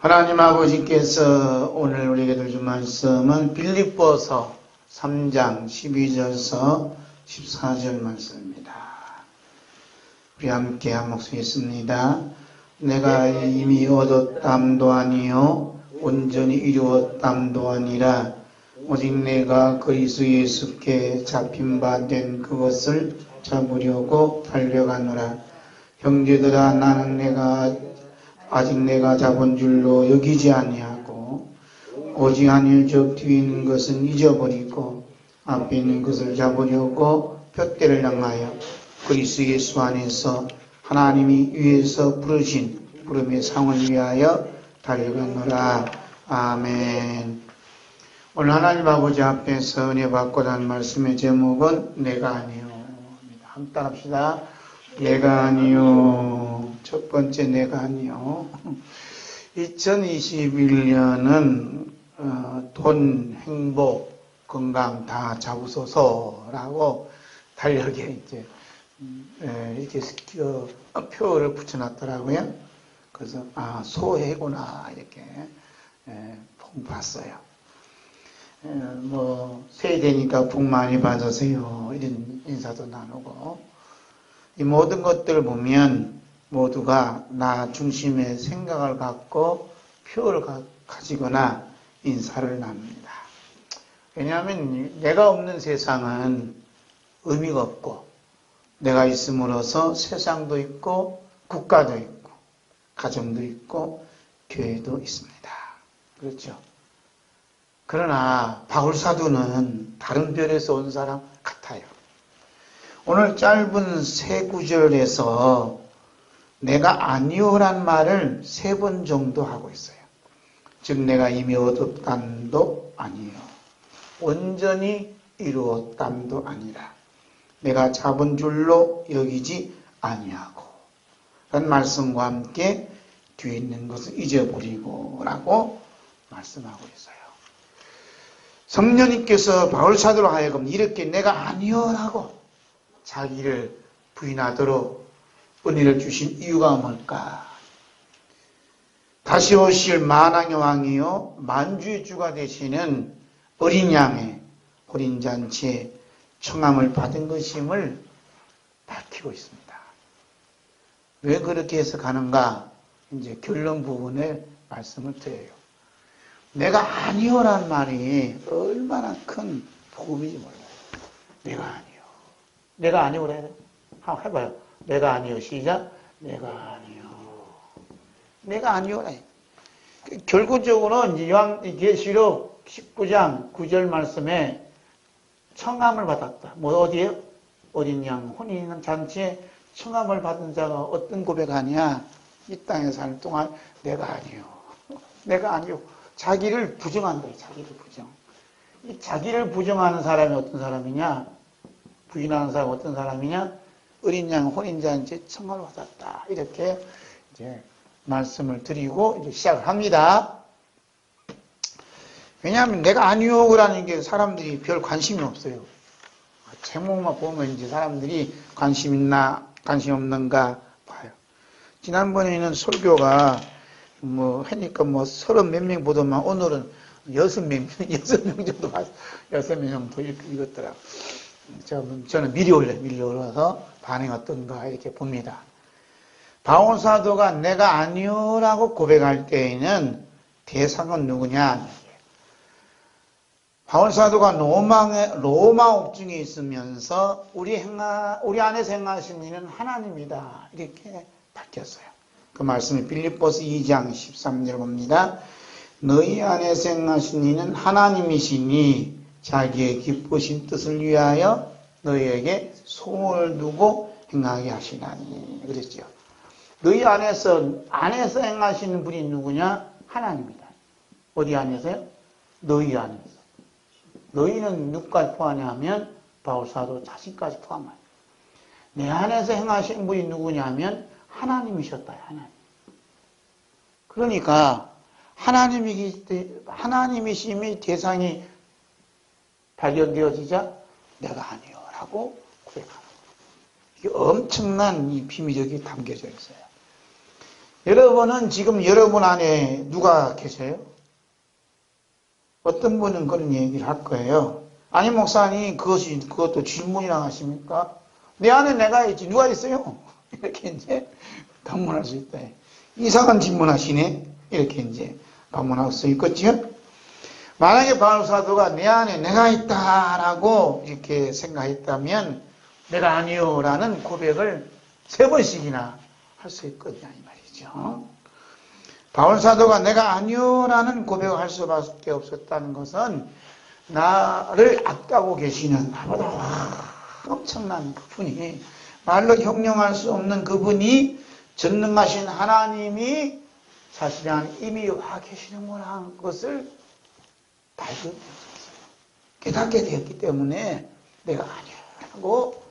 하나님 아버지께서 오늘 우리에게 주신 말씀은 빌립보서 3장 12절서 14절 말씀입니다. 우리 함께 한 목소리 있습니다. 내가 이미 얻었담도 아니요 온전히 이루었담도 아니라 오직 내가 그리스도 예수께 잡힌 바 된 그것을 잡으려고 달려가노라. 형제들아, 나는 아직 내가 잡은 줄로 여기지 아니하고 오직 한일적 뒤에 있는 것은 잊어버리고 앞에 있는 것을 잡으려고 푯대를 향하여 그리스도 예수 안에서 하나님이 위에서 부르신 부름의 상을 위하여 달려가노라. 아멘. 오늘 하나님 아버지 앞에서 은혜 받고자 하는 말씀의 제목은 내가 아니요. 한번 따라합시다. 내가 아니요. 첫 번째 내가 아니요. 2021년은 돈, 행복, 건강 다 잡으소서라고 달력에 이렇게 표를 붙여놨더라고요. 그래서 소해구나 이렇게 봤어요. 새해 되니까 복 많이 받으세요 이런 인사도 나누고, 이 모든 것들을 보면 모두가 나 중심의 생각을 갖고 표를 가지거나 인사를 나눕니다. 왜냐하면 내가 없는 세상은 의미가 없고, 내가 있음으로써 세상도 있고 국가도 있고 가정도 있고 교회도 있습니다. 그렇죠? 그러나 바울사도는 다른 별에서 온 사람 같아요. 오늘 짧은 세 구절에서 내가 아니오란 말을 3번 정도 하고 있어요. 즉 내가 이미 얻었담도 아니요 온전히 이루었담도 아니라 내가 잡은 줄로 여기지 아니하고 라는 말씀과 함께 뒤에 있는 것을 잊어버리고 라고 말씀하고 있어요. 성령님께서 바울사도로 하여금 이렇게 내가 아니오라고 자기를 부인하도록 은혜를 주신 이유가 뭘까? 다시 오실 만왕의 왕이요 만주의 주가 되시는 어린 양의 호린잔치에 청함을 받은 것임을 밝히고 있습니다. 왜 그렇게 해서 가는가? 이제 결론 부분에 말씀을 드려요. 내가 아니오란 말이 얼마나 큰 복음인지 몰라요. 내가 아니오. 내가 아니오라 해요. 한번 해봐요. 내가 아니오. 시작. 내가 아니오. 내가 아니오라 해요. 결국적으로 계시록 19장 9절 말씀에 청함을 받았다. 어디에요? 어린 양 혼인 잔치에 청함을 받은 자가 어떤 고백하냐? 이 땅에 사는 동안 내가 아니오. 내가 아니오. 자기를 부정한다. 자기를 부정. 이 자기를 부정하는 사람이 어떤 사람이냐? 부인하는 사람이 어떤 사람이냐? 어린 양 혼인잔치에 청함을 받았다. 이렇게 이제 말씀을 드리고 이제 시작을 합니다. 왜냐하면 내가 아니오라는 게 사람들이 별 관심이 없어요. 제목만 보면 이제 사람들이 관심 있나 관심 없는가 봐요. 지난번에는 설교가 하니까 30 몇 명 보더만 오늘은 6명 정도 봤어요. 6명 정도 읽었더라고요. 저는 미리 올라서 반응이 어떤가 이렇게 봅니다. 바울사도가 내가 아니오라고 고백할 때에는 대상은 누구냐? 바울사도가 로마 옥중에 있으면서 우리 안에서 행하신 이는 하나님이다 이렇게 밝혔어요. 그 말씀이 빌립보서 2장 13절 봅니다. 너희 안에서 행하신 이는 하나님이시니 자기의 기쁘신 뜻을 위하여 너희에게 소원을 두고 행하게 하시나니 그랬죠. 너희 안에서 행하시는 분이 누구냐? 하나님이다. 어디 안에서요? 너희 안에서. 너희는 누구까지 포함하냐면 바울사도 자신까지 포함해요. 내 안에서 행하신 분이 누구냐면 하나님이셨다. 하나님. 그러니까 하나님이심이 대상이 발견되어지자 내가 아니요라고 고백하는 거예요. 이게 엄청난 이 비밀력이 담겨져 있어요. 여러분은 지금 여러분 안에 누가 계세요? 어떤 분은 그런 얘기를 할 거예요. 아니, 목사님, 그것도 질문이라 하십니까? 내 안에 내가 있지, 누가 있어요? 이렇게 이제 반문할 수 있다. 이상한 질문하시네? 이렇게 이제 반문할 수 있겠죠? 만약에 바울 사도가 내 안에 내가 있다라고 이렇게 생각했다면 내가 아니요라는 고백을 3번씩이나 할 수 있거든요, 이 말이죠. 바울 사도가 내가 아니요라는 고백을 할 수밖에 없었다는 것은 나를 앞가고 계시는 나보다 엄청난 그분이, 말로 형용할 수 없는 그분이, 전능하신 하나님이 자신의 안에 이미 와 계시는구나 것을 발견했어요. 깨닫게 되었기 때문에 내가 아니라고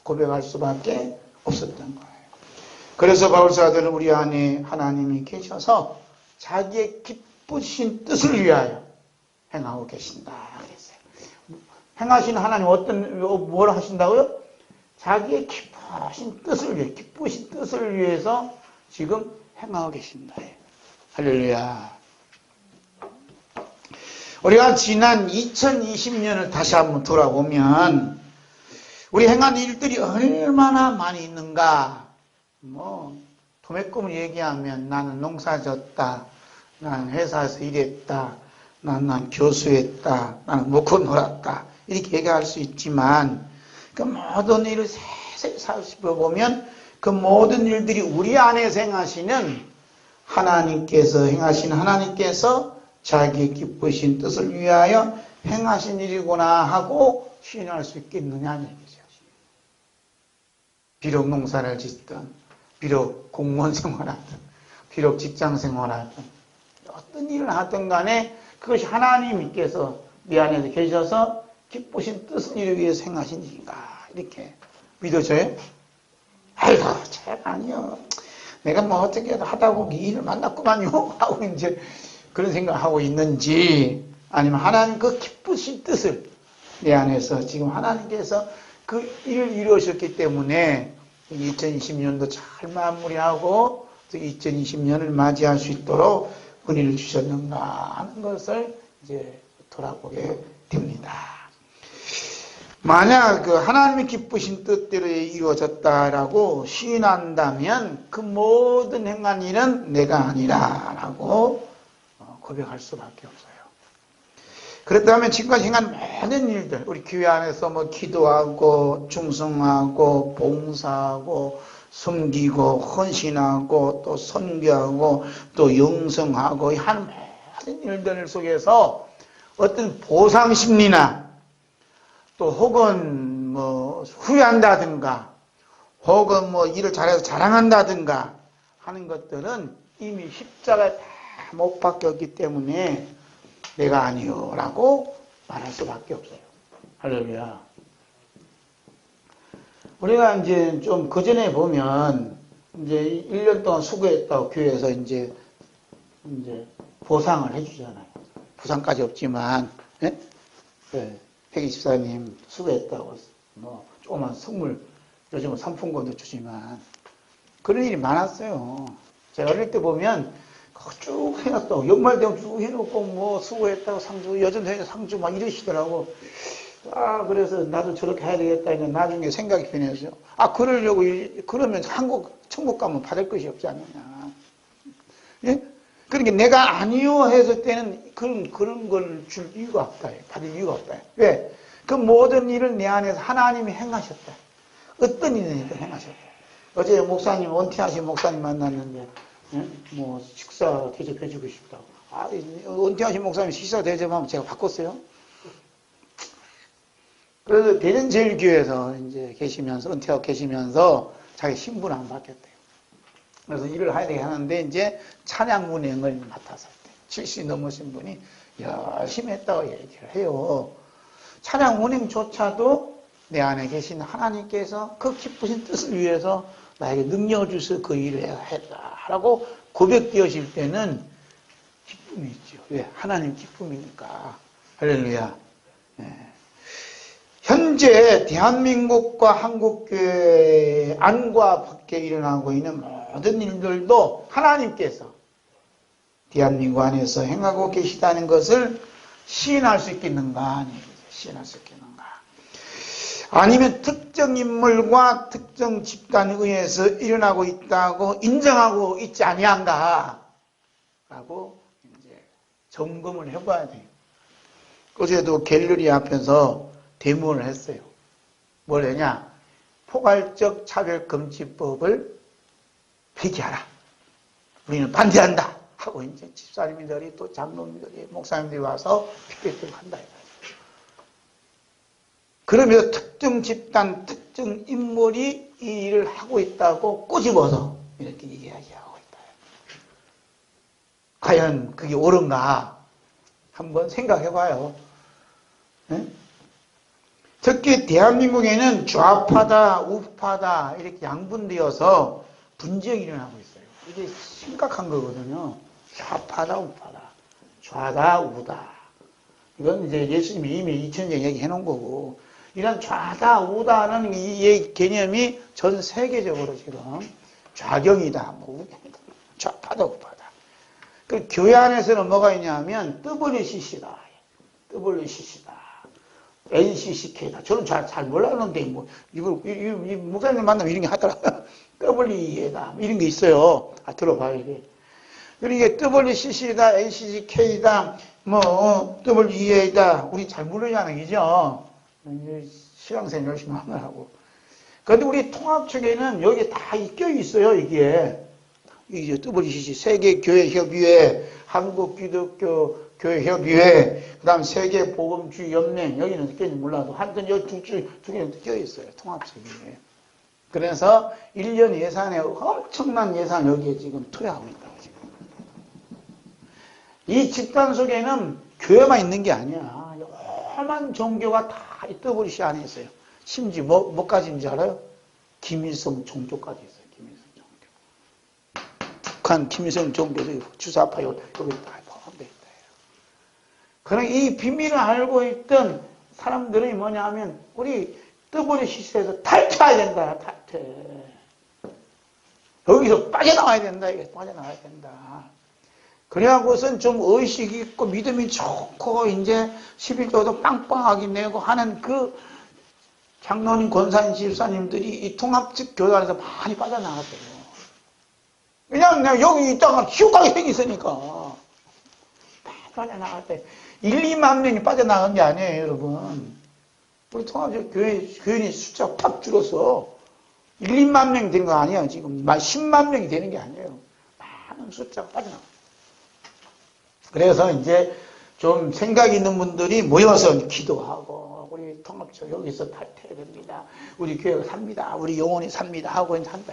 고백할 수밖에 없었던 거예요. 그래서 바울 사도는 우리 안에 하나님이 계셔서 자기의 기쁘신 뜻을 위하여 행하고 계신다 그랬어요. 행하신 하나님 뭘 하신다고요? 자기의 기쁘신 뜻을 위해서 지금 행하고 계신다. 할렐루야. 우리가 지난 2020년을 다시 한번 돌아보면 우리 행한 일들이 얼마나 많이 있는가. 도매금을 얘기하면 나는 농사 졌다, 나는 회사에서 일했다, 나는 교수했다, 나는 먹고 놀았다, 이렇게 얘기할 수 있지만 그 모든 일을 세세히 살펴보면 그 모든 일들이 우리 안에서 행하시는 하나님께서 자기의 기쁘신 뜻을 위하여 행하신 일이구나 하고 시인할 수 있겠느냐는 얘기죠. 비록 농사를 짓든, 비록 공무원 생활하든, 비록 직장 생활하든, 어떤 일을 하든 간에 그것이 하나님께서 내 안에서 계셔서 기쁘신 뜻을 이루기 위해서 행하신 일인가, 이렇게 믿어져요? 아이고, 참 아니요. 내가 뭐 어떻게 하다 보니 이 일을 만났구만요. 하고 이제 그런 생각을 하고 있는지, 아니면 하나님 그 기쁘신 뜻을 내 안에서 지금 하나님께서 그 일을 이루셨기 때문에 2020년도 잘 마무리하고 2020년을 맞이할 수 있도록 은혜를 주셨는가 하는 것을 이제 돌아보게 됩니다. 만약 그 하나님의 기쁘신 뜻대로 이루어졌다라고 시인한다면 그 모든 행한 일은 내가 아니라라고 고백할 수밖에 없어요. 그렇다면 지금까지 행한 모든 일들, 우리 교회 안에서 뭐 기도하고 충성하고 봉사하고 섬기고 헌신하고 또 선교하고 또 영성하고 한 모든 일들 속에서 어떤 보상 심리나 또 혹은 뭐 후회한다든가 혹은 뭐 일을 잘해서 자랑한다든가 하는 것들은 이미 십자가에 다 못 박혔기 때문에 내가 아니요 라고 말할 수밖에 없어요. 할렐루야. 우리가 이제 좀 그전에 보면 이제 1년 동안 수고했다고 교회에서 이제 보상을 해주잖아요. 보상까지 없지만, 예? 네. 백이십사님 수고했다고 뭐 조그만 선물, 요즘은 상품권도 주지만 그런 일이 많았어요. 제가 어릴 때 보면 쭉 해놨다고, 연말 되면 쭉 해놓고 뭐 수고했다고 상주, 여전히 상주 막 이러시더라고. 그래서 나도 저렇게 해야 되겠다 했는데 나중에 생각이 변해서 그러면 천국 가면 받을 것이 없지 않느냐. 예? 그러니까 내가 아니요 했을 때는 그런 걸 줄 이유가 없다. 받을 이유가 없다. 왜? 그 모든 일을 내 안에서 하나님이 행하셨다. 어떤 일이든 행하셨다. 어제 목사님, 은퇴하신 목사님 만났는데, 예? 뭐, 식사 대접해주고 싶다고. 은퇴하신 목사님 식사 대접하면 제가 바꿨어요. 그래서 대전제일교회에서 이제 계시면서, 은퇴하고 계시면서 자기 신분 안 바뀌었대요. 그래서 일을 해야 되게 하는데, 이제 찬양 운행을 맡아서 70 넘으신 분이 열심히 했다고 얘기를 해요. 찬양 운행조차도 내 안에 계신 하나님께서 그 기쁘신 뜻을 위해서 나에게 능력을 주셔서 그 일을 해라라고 고백되어질 때는 기쁨이 있죠. 왜? 하나님 기쁨이니까. 할렐루야. 네. 현재 대한민국과 한국교회 안과 밖에 일어나고 있는 모든 일들도 하나님께서 대한민국 안에서 행하고 계시다는 것을 시인할 수 있겠는가? 시인할 수 있겠는가? 아니면 특정 인물과 특정 집단에 의해서 일어나고 있다고 인정하고 있지 아니한가? 라고 이제 점검을 해봐야 돼요. 어제도 갤러리 앞에서 대문을 했어요. 뭘 했냐? 포괄적 차별금지법을 폐기하라. 우리는 반대한다. 하고 이제 집사님들이 또 장로님들이 목사님들이 와서 피켓을 한다. 그러면서 특정 집단, 특정 인물이 이 일을 하고 있다고 꼬집어서 이렇게 이야기하고 있다. 과연 그게 옳은가? 한번 생각해봐요. 네? 특히 대한민국에는 좌파다, 우파다 이렇게 양분되어서 분쟁이 일어나고 있어요. 이게 심각한 거거든요. 좌파다, 우파다. 좌다, 우다. 이건 이제 예수님이 이미 2000년 얘기해 놓은 거고, 이런 좌다, 우다는 이 개념이 전 세계적으로 지금 좌경이다, 뭐 우경이다, 좌파다, 우파다. 그 교회 안에서는 뭐가 있냐면 WCC다, WCC다, NCCK다. 저는 잘 몰랐는데 뭐 이 목사님 만나면 이런 게 하더라고요. WEA다, 이런 게 있어요. 들어봐요 이게. 그러니까 WCC다, NCCK다, 뭐 WEA다, 우리 잘 모르냐는 얘기죠. 시간생 열심히 하느라고. 그런데 우리 통합 측에는 여기 다 껴 있어요, 이게. 이게 WCC, 세계교회협의회, 한국기독교교회협의회, 그 다음 세계복음주의연맹, 여기는 껴있는지 몰라도, 하여튼 여기 두 개는 껴 있어요, 통합 측에. 그래서 1년 예산에 엄청난 예산 여기에 지금 투여하고 있다고, 지금. 이 집단 속에는 교회만 있는 게 아니야. 험한 종교가 다 이 WCC 안에 있어요. 심지어 뭐까지 있는지 알아요? 김일성 종교까지 있어요. 김일성 종교. 북한 김일성 종교도 주사파 여기 다 포함되어 있다. 그러나 이 비밀을 알고 있던 사람들이 뭐냐 하면 우리 WCC에서 탈퇴해야 된다. 탈퇴. 여기서 빠져나와야 된다. 이게 빠져나와야 된다. 그래갖고선 좀 의식이 있고 믿음이 좋고 이제 11조도 빵빵하게 내고 하는 그 장로님, 권사님, 집사님들이 이 통합적 교단에서 많이 빠져나갔어요. 왜냐하면 내가 여기 있다가 지옥가게 생겼으니까. 빠져나갔대. 1, 2만 명이 빠져나간 게 아니에요, 여러분. 우리 통합적 교인이 숫자가 팍 줄어서 1, 2만 명이 되는 거 아니에요, 지금. 10만 명이 되는 게 아니에요. 많은 숫자가 빠져나갔어요. 그래서 이제 좀 생각 있는 분들이 모여서 기도하고 우리 통합적 여기서 탈퇴해야 됩니다. 우리 교회가 삽니다. 우리 영혼이 삽니다. 하고 이제 한다.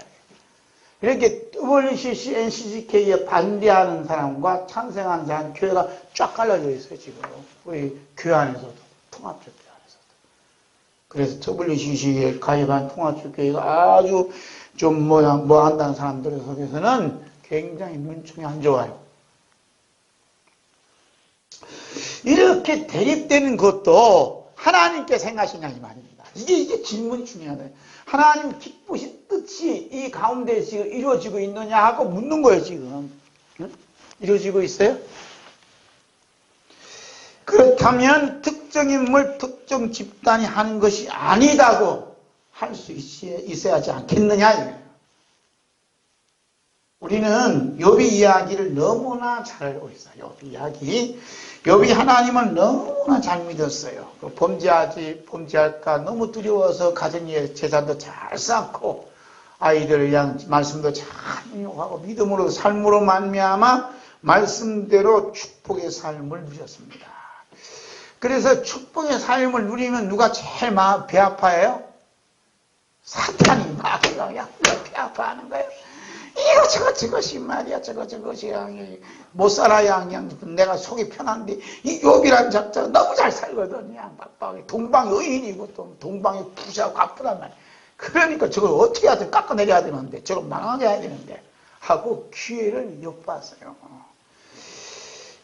이렇게 WCC, NCCK에 반대하는 사람과 찬성하는 사람 교회가 쫙 갈라져 있어요. 지금 우리 교회 안에서도 통합적 교회 안에서도. 그래서 WCC에 가입한 통합적 교회가 아주 좀 뭐 한다는 사람들 속에서는 굉장히 문충이 안 좋아요. 이렇게 대립되는 것도 하나님께 생각하시냐 이 말입니다. 이게 질문이 중요하다. 하나님 기쁘신 뜻이 이 가운데 지금 이루어지고 있느냐 하고 묻는 거예요 지금. 응? 이루어지고 있어요? 그렇다면 특정 인물, 특정 집단이 하는 것이 아니다고 할 수 있어야 하지 않겠느냐 이거예요. 우리는 욥의 이야기를 너무나 잘 알고 있어요. 욥의 이야기. 욥이 하나님을 너무나 잘 믿었어요. 범죄할까 너무 두려워서 가정에 재산도 잘 쌓고 아이들을 위한 말씀도 잘 인용하고 믿음으로 삶으로 말미암아 말씀대로 축복의 삶을 누렸습니다. 그래서 축복의 삶을 누리면 누가 제일 배 아파해요? 사탄이 막 그냥 배 아파하는 거예요. 이거 저것이 말이야 저것이 못 살아야 그냥 내가 속이 편한데 이 욥이라는 작자가 너무 잘 살거든. 그냥 빡빡하게 동방의 의인이고 또 동방의 부자고 아프단 말이야. 그러니까 저걸 어떻게 하든 깎아내려야 되는데 저걸 망하게 해야 되는데 하고 기회를 엿봤어요.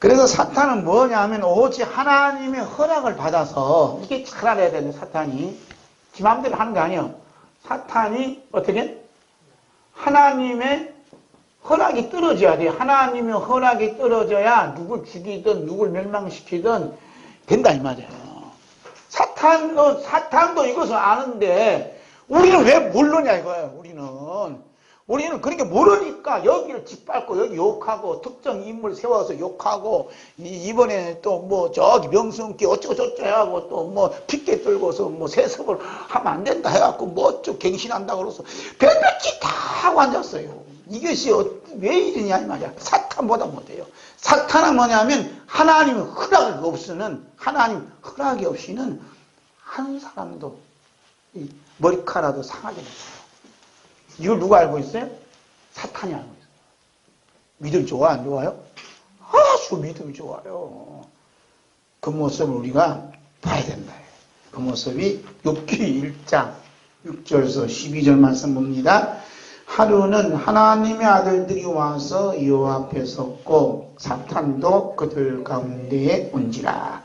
그래서 사탄은 뭐냐면 오직 하나님의 허락을 받아서, 이게 잘 알아야 되는 사탄이 지 마음대로 하는 게 아니에요. 사탄이 어떻게? 하나님의 허락이 떨어져야 돼요. 하나님의 허락이 떨어져야 누굴 죽이든 누굴 멸망시키든 된다 이 말이에요. 사탄도 이것을 아는데 우리는 왜 모르냐 이거예요. 우리는 그러니까 모르니까 여기를 짓밟고 여기 욕하고 특정 인물 세워서 욕하고 이번에 또 뭐 저기 명성기 어쩌고저쩌고 하고 또 뭐 핏게 들고서 뭐 세습을 하면 안 된다 해갖고 뭐 어쩌고 갱신한다고 그래서 별별짓 다 하고 앉았어요. 이것이 왜 이러냐 이 말이야. 사탄보다 못해요. 사탄은 뭐냐면 하나님의 허락이 없이는, 하나님 허락이 없이는 한 사람도 이 머리카락도 상하게 됐어요. 이걸 누가 알고 있어요? 사탄이 알고 있어요. 믿음 좋아 안 좋아요? 아주 믿음이 좋아요. 그 모습을 우리가 봐야 된다. 그 모습이 욥기 1장 6절에서 12절 말씀 봅니다. 하루는 하나님의 아들들이 와서 여호와 앞에 섰고 사탄도 그들 가운데에 온지라.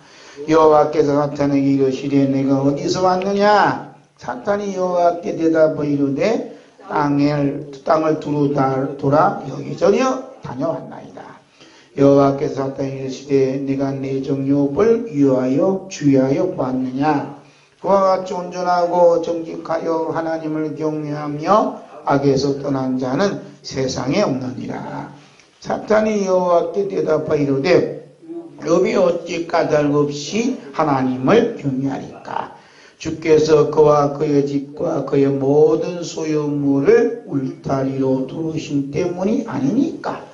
여호와께서 사탄에게 이르시되 내가 어디서 왔느냐? 사탄이 여호와께 대답하여 이르되 땅을 두루 돌아 여기저기 다녀왔나이다. 여호와께서 사탄에게 이르시되 내가 내 종 욥을 위하여 주의하여 보았느냐? 그와 같이 온전하고 정직하여 하나님을 경외하며 악에서 떠난 자는 세상에 없느니라. 사탄이 여호와께 대답하여 이르되 욥이 어찌 까닭없이 하나님을 경외하리까? 주께서 그와 그의 집과 그의 모든 소유물을 울타리로 두르신 때문이 아니니까.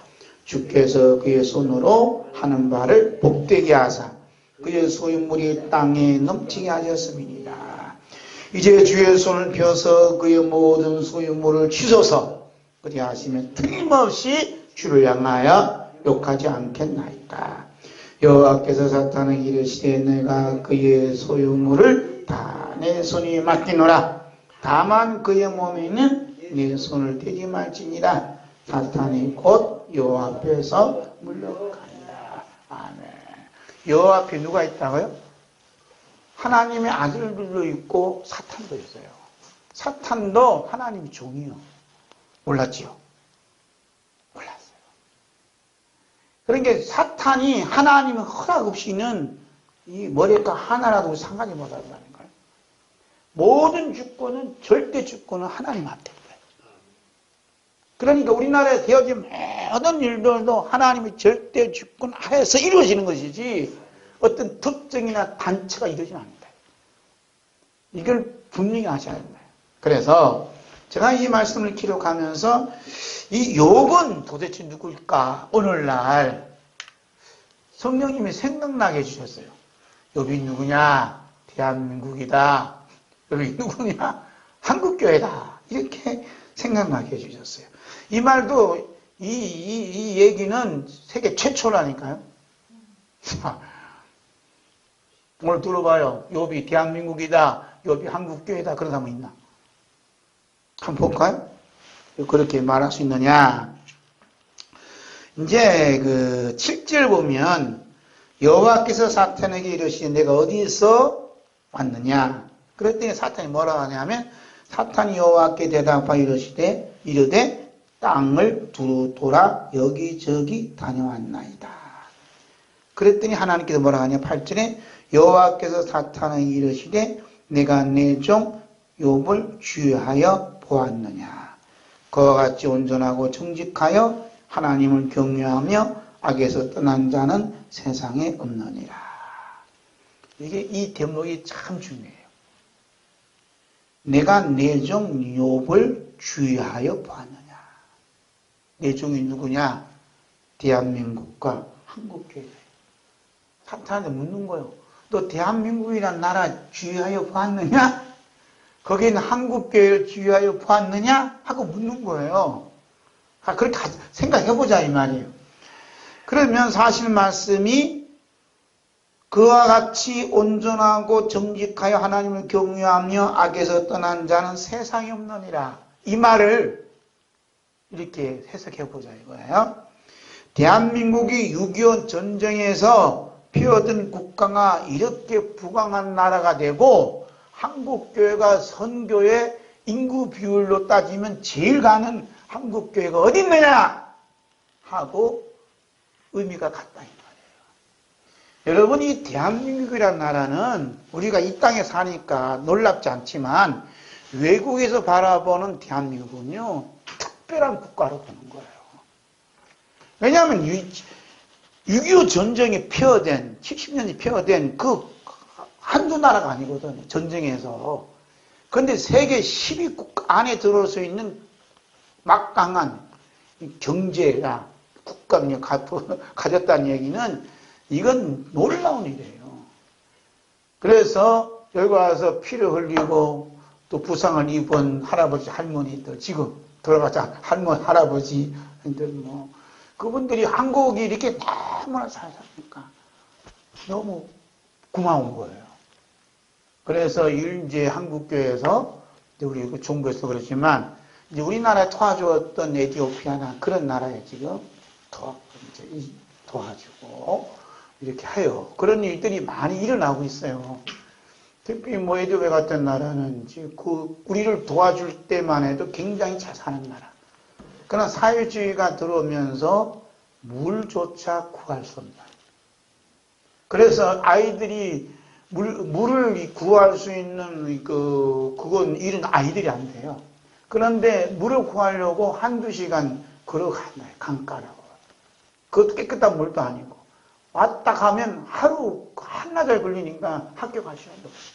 주께서 그의 손으로 하는 바를 복되게 하사 그의 소유물이 땅에 넘치게 하셨음이니라. 이제 주의 손을 펴서 그의 모든 소유물을 취소서 그리하시면 틀림없이 주를 향하여 욕하지 않겠나이까. 여호와께서 사탄에게 이르시되 내가 그의 소유물을 다 내 손이 맡기노라. 다만 그의 몸에는 내 손을 대지 말지니라. 사탄이 곧 여호와 앞에서 물러가니라. 아멘. 여호와 앞에 누가 있다고요? 하나님의 아들들도 있고 사탄도 있어요. 사탄도 하나님의 종이요. 몰랐지요? 몰랐어요. 그러니까 사탄이 하나님의 허락 없이는 이 머리가 하나라도 상관이 못한다는 거예요. 모든 주권은, 절대 주권은 하나님한테 있어요. 그러니까 우리나라에 되어진 모든 일들도 하나님의 절대 주권 하에서 이루어지는 것이지 어떤 특정이나 단체가 이루어지는 않는다. 이걸 분명히 아셔야 된다. 그래서 제가 이 말씀을 기록하면서 이 욥은 도대체 누굴까? 오늘날 성령님이 생각나게 해주셨어요. 욥이 누구냐? 대한민국이다. 욥이 누구냐? 한국교회다. 이렇게 생각나게 해주셨어요. 이 말도 이 얘기는 세계 최초라니까요. 오늘 들어봐요. 욥이 대한민국이다. 욥이 한국교회다. 그런 사람 있나? 한번 볼까요? 그렇게 말할 수 있느냐? 이제 그 7절 보면 여호와께서 사탄에게 이르시되 내가 어디서 왔느냐? 그랬더니 사탄이 뭐라고 하냐면 사탄이 여호와께 대답하여 이르되 땅을 두루 돌아 여기저기 다녀왔나이다. 그랬더니 하나님께서 뭐라고 하냐? 8절에 여호와께서 사탄에게 이르시되 내가 내 종 욥을 주의하여 보았느냐? 그와 같이 온전하고 정직하여 하나님을 경외하며 악에서 떠난 자는 세상에 없느니라. 이게 이 대목이 참 중요해요. 내가 내 종 욥을 주의하여 보았느냐? 내 종이 누구냐? 대한민국과 한국교회. 사탄한테 묻는 거예요. 너 대한민국이란 나라 주의하여 보았느냐? 거기는 한국교회를 주의하여 보았느냐? 하고 묻는 거예요. 그렇게 생각해보자 이 말이에요. 그러면 사실 말씀이 그와 같이 온전하고 정직하여 하나님을 경외하며 악에서 떠난 자는 세상에 없느니라. 이 말을 이렇게 해석해보자 이거예요. 대한민국이 6.25 전쟁에서 피어든 국가가 이렇게 부강한 나라가 되고 한국교회가 선교의 인구 비율로 따지면 제일 가는 한국교회가 어디 있느냐 하고 의미가 같다 이 말이에요. 여러분, 이 대한민국이라는 나라는 우리가 이 땅에 사니까 놀랍지 않지만 외국에서 바라보는 대한민국은요 특별한 국가로 보는 거예요. 왜냐하면 6.25 전쟁에 피어된 70년이 피어된 그 한두 나라가 아니거든요. 전쟁에서. 그런데 세계 10위국 안에 들어올 수 있는 막강한 경제가 국가를 가졌다는 얘기는 이건 놀라운 일이에요. 그래서 여기 와서 피를 흘리고 또 부상을 입은 할아버지 할머니들, 지금 돌아가자 할머니 할아버지들 뭐 그분들이 한국이 이렇게 너무나 잘 사니까 너무 고마운 거예요. 그래서 이제 한국교회에서 우리 정부에서 그렇지만 이제 우리나라에 도와주었던 에티오피아나 그런 나라에 지금 도와주고 이렇게 해요. 그런 일들이 많이 일어나고 있어요. 특히 뭐 에티오피아 같은 나라는 지금 우리를 도와줄 때만 해도 굉장히 잘 사는 나라. 그러나 사회주의가 들어오면서 물조차 구할 수 없는. 그래서 아이들이 물을 구할 수 있는 그건 이런 아이들이 안 돼요. 그런데 물을 구하려고 한두 시간 걸어간다, 강가라고. 그것도 깨끗한 물도 아니고. 왔다 가면 하루, 한나절 걸리니까 학교 갈 시간도 없어요.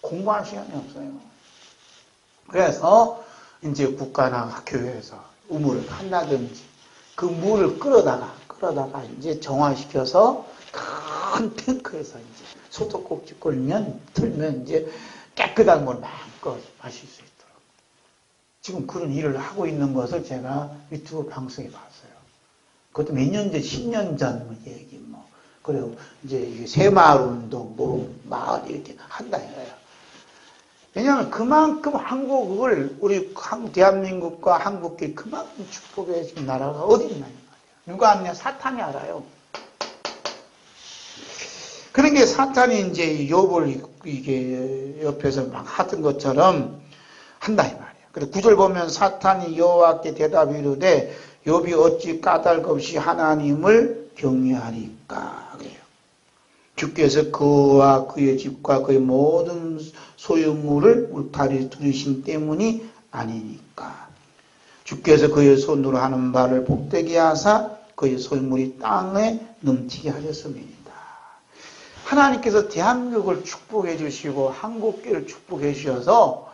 공부할 시간이 없어요. 그래서 이제 국가나 교회에서 우물을 한다든지 그 물을 끌어다가 이제 정화시켜서 큰 탱크에서 이제 소독꼭지 틀면 이제 깨끗한 물 마음껏 마실 수 있도록. 지금 그런 일을 하고 있는 것을 제가 유튜브 방송에 봤어요. 그것도 몇 년 전, 10년 전 얘기 뭐. 그리고 이제 새마을 운동, 마을 이렇게 한다 이거예요. 왜냐하면 그만큼 한국을, 대한민국과 한국이 그만큼 축복해 준 나라가 어디 있나, 이 말이에요. 누가 아냐? 사탄이 알아요. 그러니까 사탄이 이제 욥을 이게 옆에서 막 하던 것처럼 한다, 이 말이에요. 그래, 9절 보면 사탄이 여호와께 대답이 이르되 욥이 어찌 까닭 없이 하나님을 경외하리까. 그래요. 주께서 그와 그의 집과 그의 모든 소유물을 울타리 두르신 때문이 아니니까. 주께서 그의 손으로 하는 바를 복되게 하사 그의 소유물이 땅에 넘치게 하셨음이니이다. 하나님께서 대한민국을 축복해 주시고 한국교를 축복해 주셔서